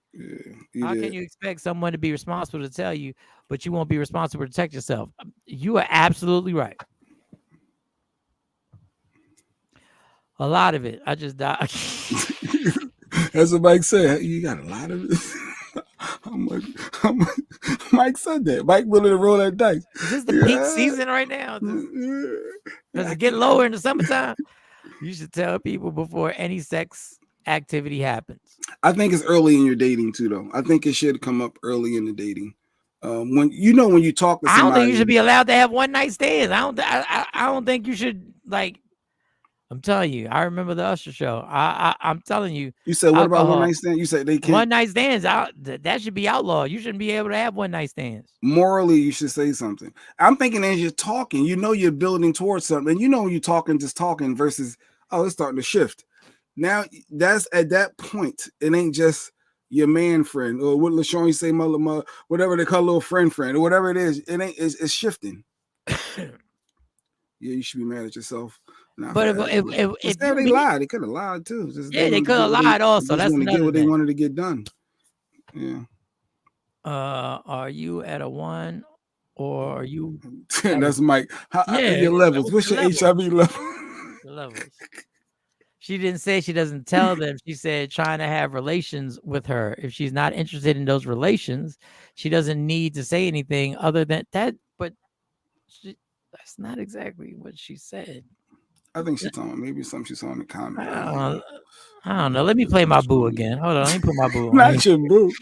How can you expect someone to be responsible to tell you, but you won't be responsible to protect yourself? You are absolutely right. A lot of it. I just died. That's what Mike said. You got a lot of it. Mike said that. Mike willing to roll that dice. Is this the peak season right now? Does it get lower in the summertime? You should tell people before any sex activity happens. I think it's early in your dating too, though. I think it should come up early in the dating. When you talk to somebody, I don't think you should be allowed to have one night stands. I don't think you should, like. I'm telling you. I remember the Usher show. I'm telling you. You said what about one night stand? You said they can't. One night stands that should be outlawed. You shouldn't be able to have one night stands. Morally, you should say something. I'm thinking as you're talking, you're building towards something. And when you're talking, just talking versus it's starting to shift. Now that's at that point. It ain't just your man friend or what LaShawn say, mother, whatever they call little friend or whatever it is. It ain't. It's shifting. Yeah, you should be mad at yourself. But if they lied, they could have lied too. They could have lied also. That's want to get what they wanted to get done. Yeah. Are you at a 1 or are you? That's Mike. Your levels. What's your HIV level? The levels. She didn't say she doesn't tell them. She said trying to have relations with her. If she's not interested in those relations, she doesn't need to say anything other than that. But that's not exactly what she said. I think she's talking maybe something she saw in the comment. I don't know. Let me play my boo again. Hold on. Let me put my boo on. Not your boo.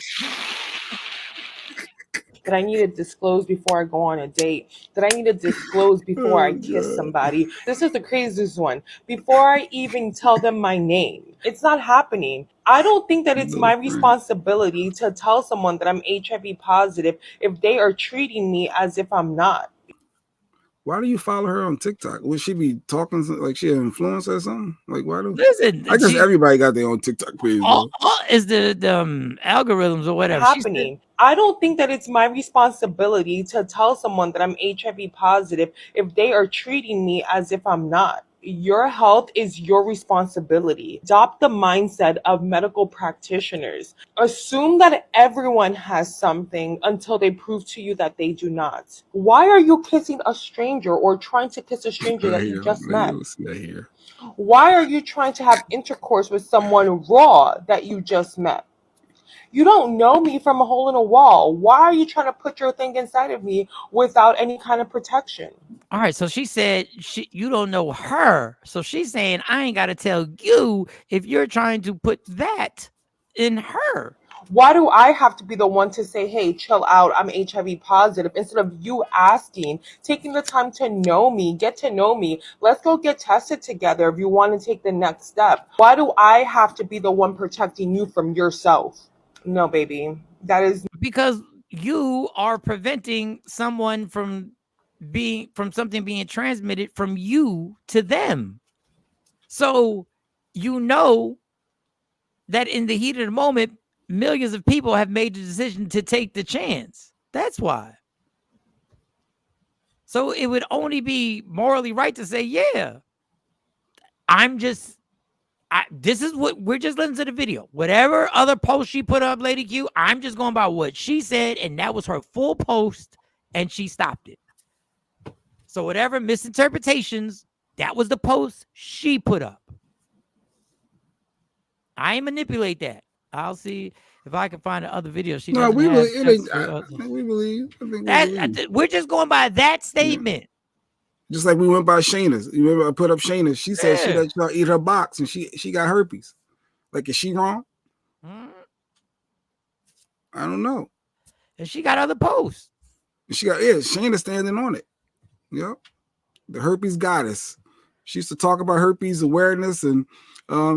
That I need to disclose before I go on a date, that I need to disclose before I kiss somebody. This is the craziest one. Before I even tell them my name. It's not happening. I don't think that it's my responsibility to tell someone that I'm HIV positive if they are treating me as if I'm not. Why do you follow her on TikTok? Would she be talking like she an influencer or something? Like, why do? Listen, I guess everybody got their own TikTok page. Is the algorithms or whatever happening? I don't think that it's my responsibility to tell someone that I'm HIV positive if they are treating me as if I'm not. Your health is your responsibility. Adopt the mindset of medical practitioners. Assume that everyone has something until they prove to you that they do not. Why are you kissing a stranger or trying to kiss a stranger that you just met? Why are you trying to have intercourse with someone raw that you just met? You don't know me from a hole in a wall. Why are you trying to put your thing inside of me without any kind of protection? All right, so she said you don't know her. So she's saying I ain't got to tell you if you're trying to put that in her. Why do I have to be the one to say, hey, chill out, I'm HIV positive, instead of you asking, taking the time to know me, get to know me, let's go get tested together if you want to take the next step. Why do I have to be the one protecting you from yourself? No, baby. That is because you are preventing someone from something being transmitted from you to them. So you know that in the heat of the moment, millions of people have made the decision to take the chance. That's why. So it would only be morally right to say, yeah, this is what we're just listening to the video. Whatever other post she put up, Lady Q, I'm just going by what she said, and that was her full post, and she stopped it. So whatever misinterpretations, that was the post she put up. I ain't manipulate that. I'll see if I can find the other video. She doesn't we have believe. We're just going by that statement. Yeah. Just like we went by Shayna's. You remember I put up Shayna's. She said she let y'all eat her box and she got herpes. Like, is she wrong? I don't know. And she got other posts. She got Shayna standing on it. Yep. The herpes goddess. She used to talk about herpes awareness, and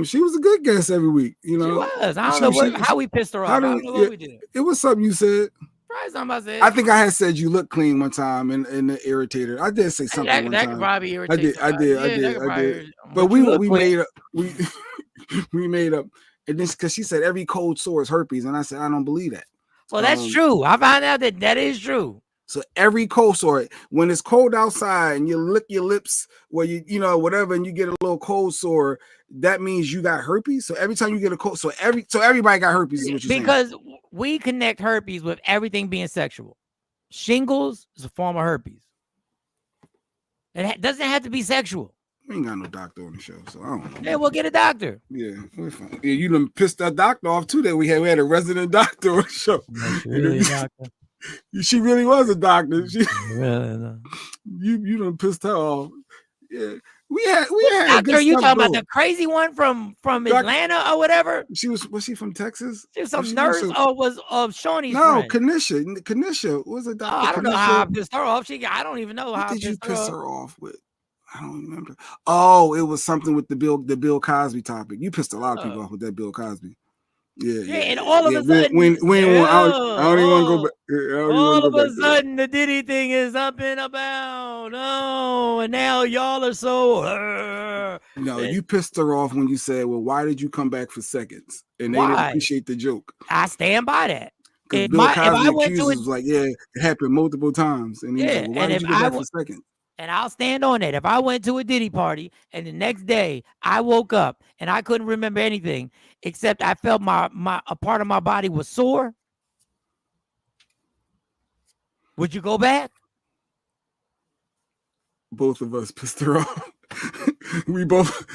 she was a good guest every week. You know, she was. I don't know how we pissed her off. I don't know what we did. It was something you said. Probably something I said. I think I had said you look clean one time, and it irritated. I did say something one time. That could probably irritate. I did. But we made up. We made up, and this because she said every cold sore is herpes, and I said I don't believe that. Well, that's true. I found out that is true. So every cold sore, when it's cold outside and you lick your lips, where you know whatever, and you get a little cold sore, that means you got herpes. So every time you get a cold, so everybody got herpes. Is what you're because saying. We connect herpes with everything being sexual. Shingles is a form of herpes. It doesn't have to be sexual. We ain't got no doctor on the show, so I don't know. Yeah, we'll get a doctor. Yeah, we're fine. Yeah, you done pissed that doctor off too. That we had a resident doctor on the show. Really a doctor? She really was a doctor. She, Really, no. you done pissed her off. Yeah, we had Doctor, good are you stuff talking about going. the crazy one from Atlanta or whatever? Was she from Texas? She was some Was nurse from or was Shawnee's no, friend? Kanisha was a Oh, doctor. I don't know Kanisha. how I pissed her off. I don't even know What how I did you pissed piss her off. her off with? I don't remember. Oh, it was something with the Bill Cosby topic. You pissed a lot of people off with that Bill Cosby. Yeah. And all of a sudden, I don't even want to go back. I don't even all want to of go a back to that. sudden, the Diddy thing is up and about. Oh, and now y'all are so. No, you pissed her off when you said, "Well, why did you come back for seconds?" And they didn't appreciate the joke. I stand by that. Because Bill Cosby accuses was like, "Yeah, it happened multiple times," and he's like, well, "Why did you get back for seconds?" And I'll stand on it. If I went to a Diddy party and the next day I woke up and I couldn't remember anything except I felt a part of my body was sore, would you go back? Both of us pissed her off. we both.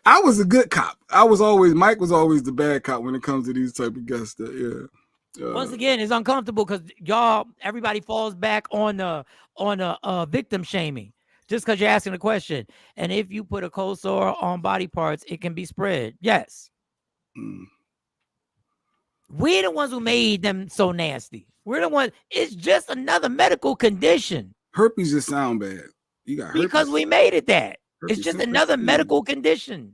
I was a good cop. Mike was always the bad cop when it comes to these type of guests. Once again, it's uncomfortable because everybody falls back on the victim shaming just because you're asking a question. And if you put a cold sore on body parts, it can be spread. Yes. We're the ones who made them so nasty. We're the ones. It's just another medical condition. Herpes just sound bad. You got herpes. Because we made it that. Herpes it's just another medical condition.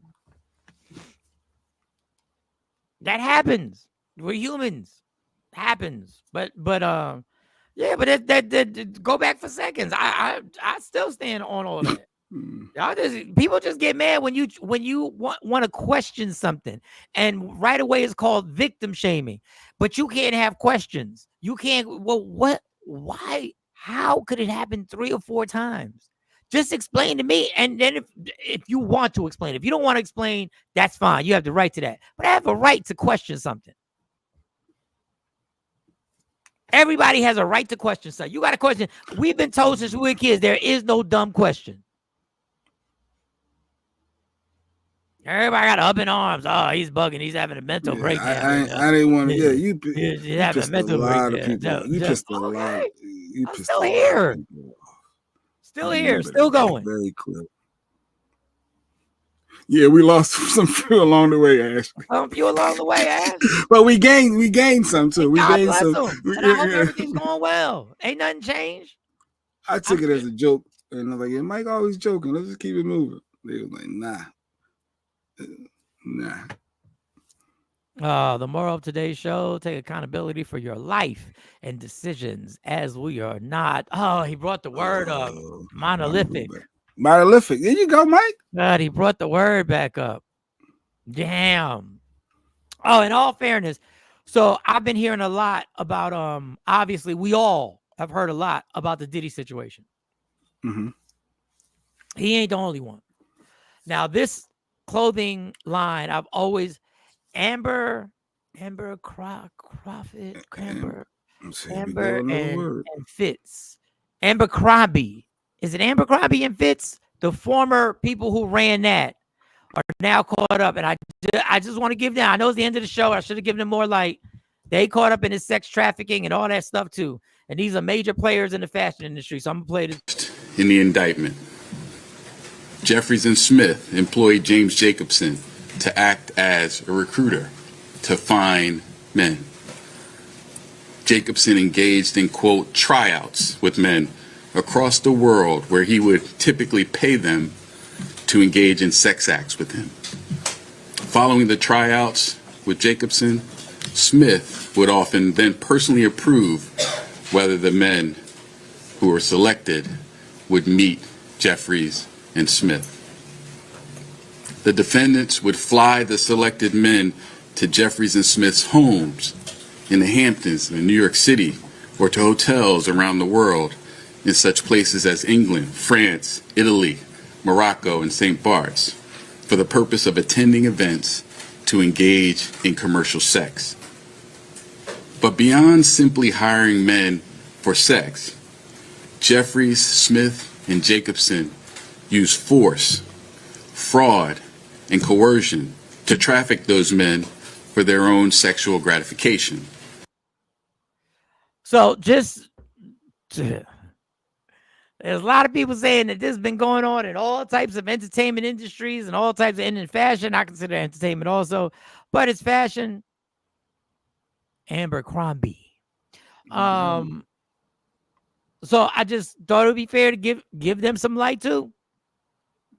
That happens. We're humans. Happens. But yeah, but that go back for seconds. I still stand on all that. People just get mad when you want to question something, and right away it's called victim shaming. But you can't have questions. You can't. Well, what? Why? How could it happen 3 or 4 times? Just explain to me. And then if you want to explain, if you don't want to explain, that's fine. You have the right to that. But I have a right to question something. Everybody has a right to question something. You got a question. We've been told since we were kids, there is no dumb question. Everybody got up in arms. Oh, he's bugging. He's having a mental breakdown. I didn't want to. Yeah, you having a mental breakdown. You pissed a lot. I'm still here. Still here. Still going. Very clear. Yeah, we lost some fuel along the way, Ashley. Some fuel along the way, Ashley. But we gained some too. We God gained bless some. And I hope everything's going well. Ain't nothing changed. I took it as a joke, and I was like, "Yeah, Mike always joking. Let's just keep it moving." They was like, "Nah." The moral of today's show: take accountability for your life and decisions, as we are not. Oh, he brought the word up. Monolithic. Monolithic. There you go, Mike. God, he brought the word back up. Damn. Oh, in all fairness, so I've been hearing a lot about obviously we all have heard a lot about the Diddy situation. Mm-hmm. He ain't the only one. Now, this clothing line, I've always Amber Crawford, and Fitz. Abercrombie. Is it Abercrombie and Fitz? The former people who ran that are now caught up. And I just want to give them, I know it's the end of the show. I should have given them more light. They caught up in the sex trafficking and all that stuff too. And these are major players in the fashion industry. So I'm going to play this. In the indictment, Jeffries and Smith employed James Jacobson to act as a recruiter to find men. Jacobson engaged in, quote, tryouts with men across the world where he would typically pay them to engage in sex acts with him. Following the tryouts with Jacobson, Smith would often then personally approve whether the men who were selected would meet Jeffries and Smith. The defendants would fly the selected men to Jeffries and Smith's homes in the Hamptons in New York City or to hotels around the world in such places as England, France, Italy, Morocco, and St. Bart's for the purpose of attending events to engage in commercial sex. But beyond simply hiring men for sex, Jeffries, Smith, and Jacobson used force fraud, and coercion to traffic those men for their own sexual gratification. So there's a lot of people saying that this has been going on in all types of entertainment industries and all types of in fashion. I consider entertainment also, but it's fashion. Amber Crombie. So I just thought it would be fair to give them some light too.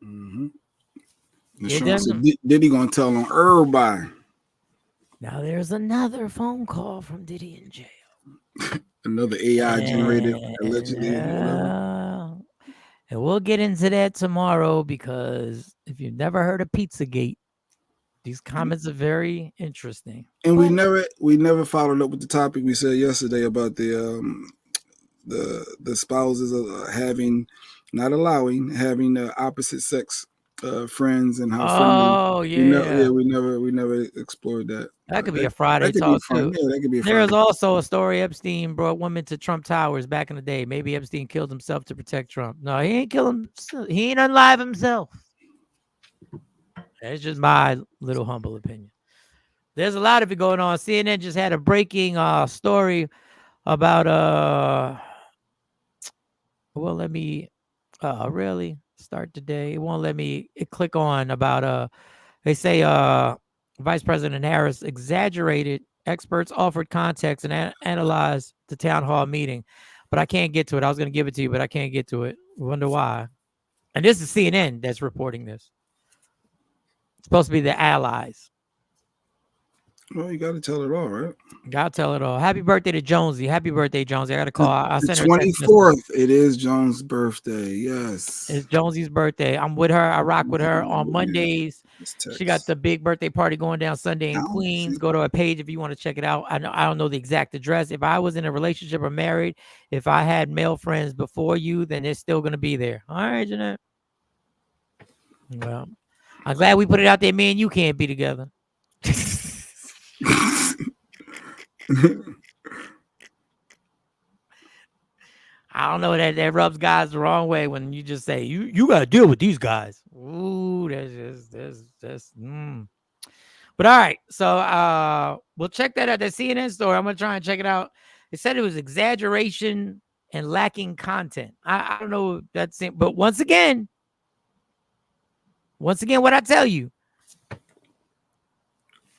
Mm-hmm. Diddy gonna tell on everybody. Now there's another phone call from Diddy in jail. Another AI generated allegedly. And we'll get into that tomorrow, because if you've never heard of Pizzagate, these comments are very interesting. And we never followed up with the topic we said yesterday about the spouses of having opposite sex friends and how friendly. We never explored that. That could be a Friday talk too. Yeah, that could be a There's Friday. also a story Epstein brought women to Trump Towers back in the day. Maybe Epstein killed himself to protect Trump. No, he ain't kill him. He ain't unalive himself. That's just my little humble opinion. There's a lot of it going on. CNN just had a breaking story about well, let me really start today. It won't let me click on about they say Vice President Harris exaggerated. Experts offered context and analyzed the town hall meeting, but I can't get to it. I was going to give it to you, but I can't get to it. Wonder why. And this is CNN that's reporting this. It's supposed to be the allies. Well, you got to tell it all, right? Gotta tell it all. Happy birthday to Jonesy. Happy birthday, Jonesy. I got to call. I sent her 24th. It is Jones' birthday. Yes. It's Jonesy's birthday. I'm with her. I rock with her on Mondays. She got the big birthday party going down Sunday in Queens. Go to her page if you want to check it out. I don't know the exact address. If I was in a relationship or married, if I had male friends before you, then it's still going to be there. All right, Jeanette. Well, I'm glad we put it out there. Me and you can't be together. I don't know, that rubs guys the wrong way when you just say you got to deal with these guys. Ooh, that's But all right, so we'll check that out. That CNN story, I'm gonna try and check it out. It said it was exaggeration and lacking content. I don't know if that's it, but once again, what I tell you,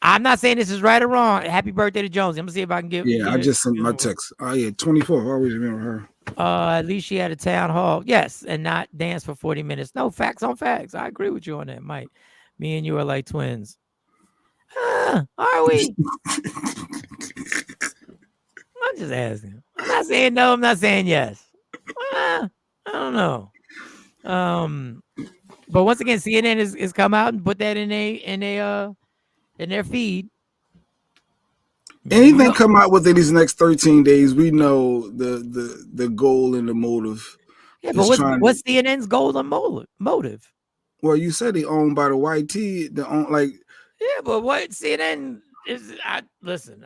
I'm not saying this is right or wrong. Happy birthday to Jonesy. I'm gonna see if I can get. Yeah, I just sent my text. Oh yeah, 24. I always remember her. At least she had a town hall. Yes, and not dance for 40 minutes. No, facts on facts. I agree with you on that, Mike. Me and you are like twins. Are we? I'm just asking. I'm not saying no. I'm not saying yes. I don't know. But once again, CNN is come out and put that in their feed. Anything come out within these next 13 days, we know the goal and the motive. Yeah, but what's CNN's goal and motive? Well, you said they owned by the YT. Yeah, but what CNN is? Listen.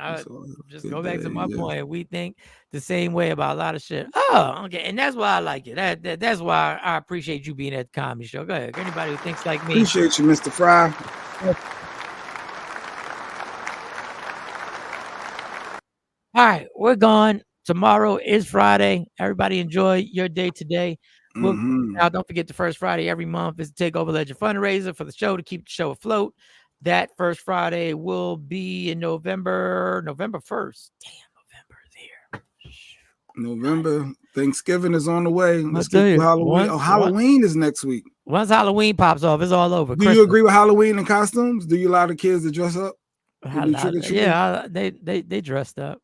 Just go back to my point. We think the same way about a lot of shit. Oh, okay, and that's why I like it. That's why I appreciate you being at the comedy show. Go ahead. Anybody who thinks like me, appreciate you, Mr. Fry. All right, we're gone. Tomorrow is Friday. Everybody enjoy your day today. Now, don't forget the first Friday every month is the Takeover Legend fundraiser for the show to keep the show afloat. That first Friday will be in November 1st. Damn, November is here. November. Thanksgiving is on the way. Let's get to Halloween. Halloween is next week. Once Halloween pops off, it's all over. Do you agree with Halloween and costumes? Do you allow the kids to dress up? Yeah, they dressed up.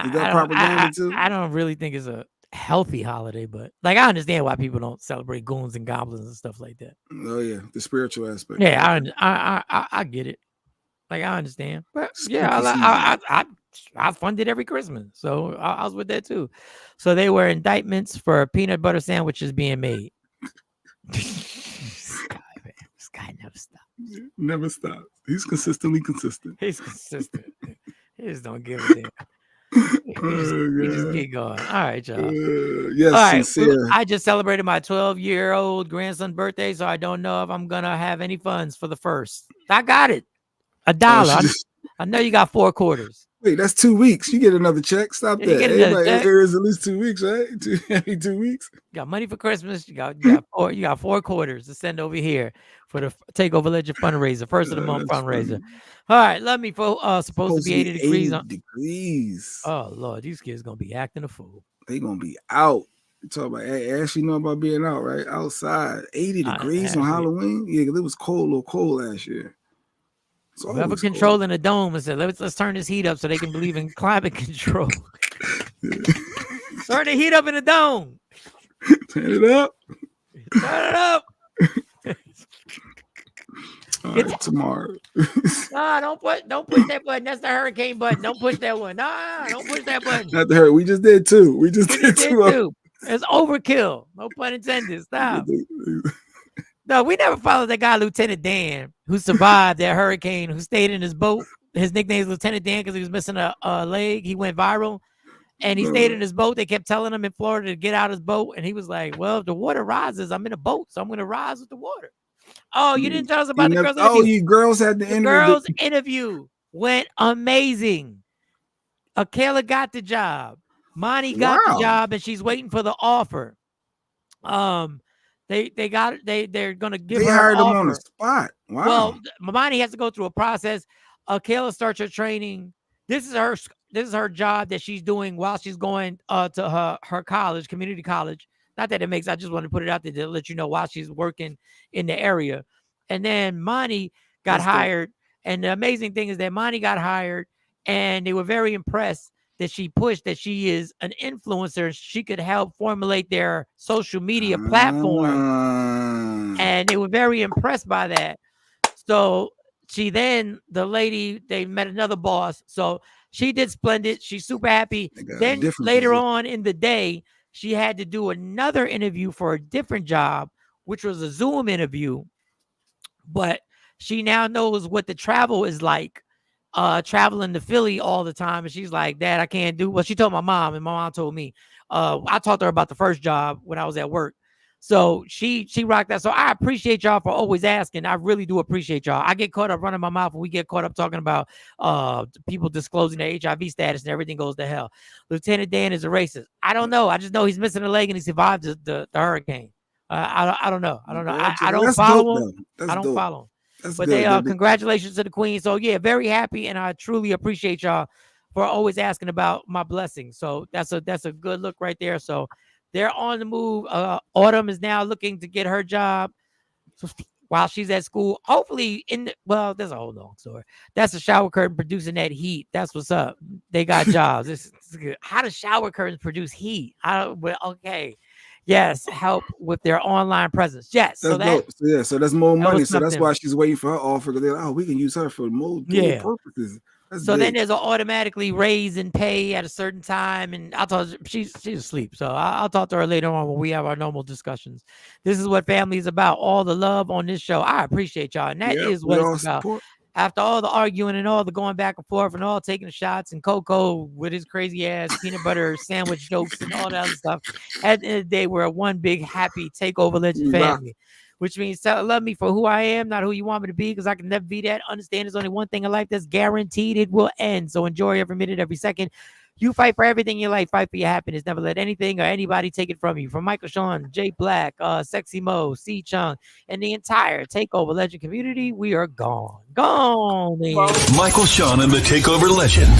Is that propaganda too? I don't really think it's a healthy holiday, but I understand why people don't celebrate goons and goblins and stuff like that. Oh yeah, the spiritual aspect. Yeah, I get it. I understand, but yeah, I funded every Christmas, so I was with that too. So they were indictments for peanut butter sandwiches being made. This guy never stops. Never stops. He's consistently consistent. He's consistent. He just don't give a damn. We just keep going. All right, y'all. Yes, All right. sincere. I just celebrated my 12-year-old grandson's birthday, so I don't know if I'm gonna have any funds for the first. I got it. $1. I know you got 4 quarters. Wait, that's 2 weeks. You get another check. Stop You that. get another Everybody, check. it is at least 2 weeks, right? Every 2 weeks. You got money for Christmas. You got 4 quarters to send over here for the Takeover Legend fundraiser, first of the month That's fundraiser. funny. All right, let me supposed to be 80 degrees. 80 degrees. Oh Lord, these kids gonna be acting a fool. They gonna be out. You talk about Ashley know about being out, right? Outside, 80 degrees on Halloween. Yeah, it was cold, a little cold last year. It's Whoever controlling the dome and said, let's turn this heat up so they can believe in climate control. Turn the heat up in the dome. Turn it up. Turn it up. All right, tomorrow. Nah, don't push that button. That's the hurricane button. Don't push that one. Nah, don't push that button. Not the hurt. We just did 2. We just did 2. It's overkill. No pun intended. Stop. No, we never followed that guy, Lieutenant Dan, who survived that hurricane, who stayed in his boat. His nickname is Lieutenant Dan because he was missing a leg. He went viral. And he stayed in his boat. They kept telling him in Florida to get out his boat. And he was like, well, if the water rises, I'm in a boat. So I'm going to rise with the water. Oh, you didn't tell us about the girls' interview. Oh, you girls had the interview. Girls' interview went amazing. Akela got the job. Monty got the job, and she's waiting for the offer. They're gonna give her hired an him offer. on the spot. Wow. Well, Monty has to go through a process. Akela starts her training. This is her job that she's doing while she's going to her college, community college. Not that it makes, I just want to put it out there to let you know while she's working in the area. And then Monty got hired. And the amazing thing is that Monty got hired and they were very impressed that she pushed that she is an influencer. She could help formulate their social media platform. And they were very impressed by that. So the lady, they met another boss. So she did splendid. She's super happy. Then later on in the day, she had to do another interview for a different job, which was a Zoom interview. But she now knows what the travel is like, traveling to Philly all the time. And she's like, Dad, I can't do. Well, she told my mom, and my mom told me. I talked to her about the first job when I was at work. So she rocked that. So I appreciate y'all for always asking. I really do appreciate y'all. I get caught up running my mouth when we get caught up talking about people disclosing their HIV status and everything goes to hell. Lieutenant Dan is a racist. I don't know. I just know he's missing a leg and he survived the hurricane. I don't know. I don't follow him. I don't follow him. But good, congratulations to the queen. So yeah, very happy, and I truly appreciate y'all for always asking about my blessings. So that's a good look right there. So they're on the move. Autumn is now looking to get her job while she's at school. Hopefully, there's a whole long story. That's a shower curtain producing that heat. That's what's up. They got jobs. It's good. How do shower curtains produce heat? Okay. Yes, help with their online presence. Yes. That's dope. So that's more money. So that's why she's waiting for her offer. Because they're like, we can use her for more purposes. So then there's an automatically raise in pay at a certain time, and I'll talk. She's asleep, so I'll talk to her later on when we have our normal discussions. This is what family is about. All the love on this show. I appreciate y'all, and that is what it's about. After all the arguing and all the going back and forth and all taking the shots and Coco with his crazy ass peanut butter sandwich jokes and all that other stuff, at the end of the day, we're one big happy Takeover Legend family. Which means love me for who I am, not who you want me to be, because I can never be that. Understand there's only one thing in life that's guaranteed. It will end. So enjoy every minute, every second. You fight for everything in your life. Fight for your happiness. Never let anything or anybody take it from you. From Michael Sean, Jay Black, Sexy Mo, C Chung, and the entire Takeover Legend community, we are gone. Gone. Michael Sean and the Takeover Legend.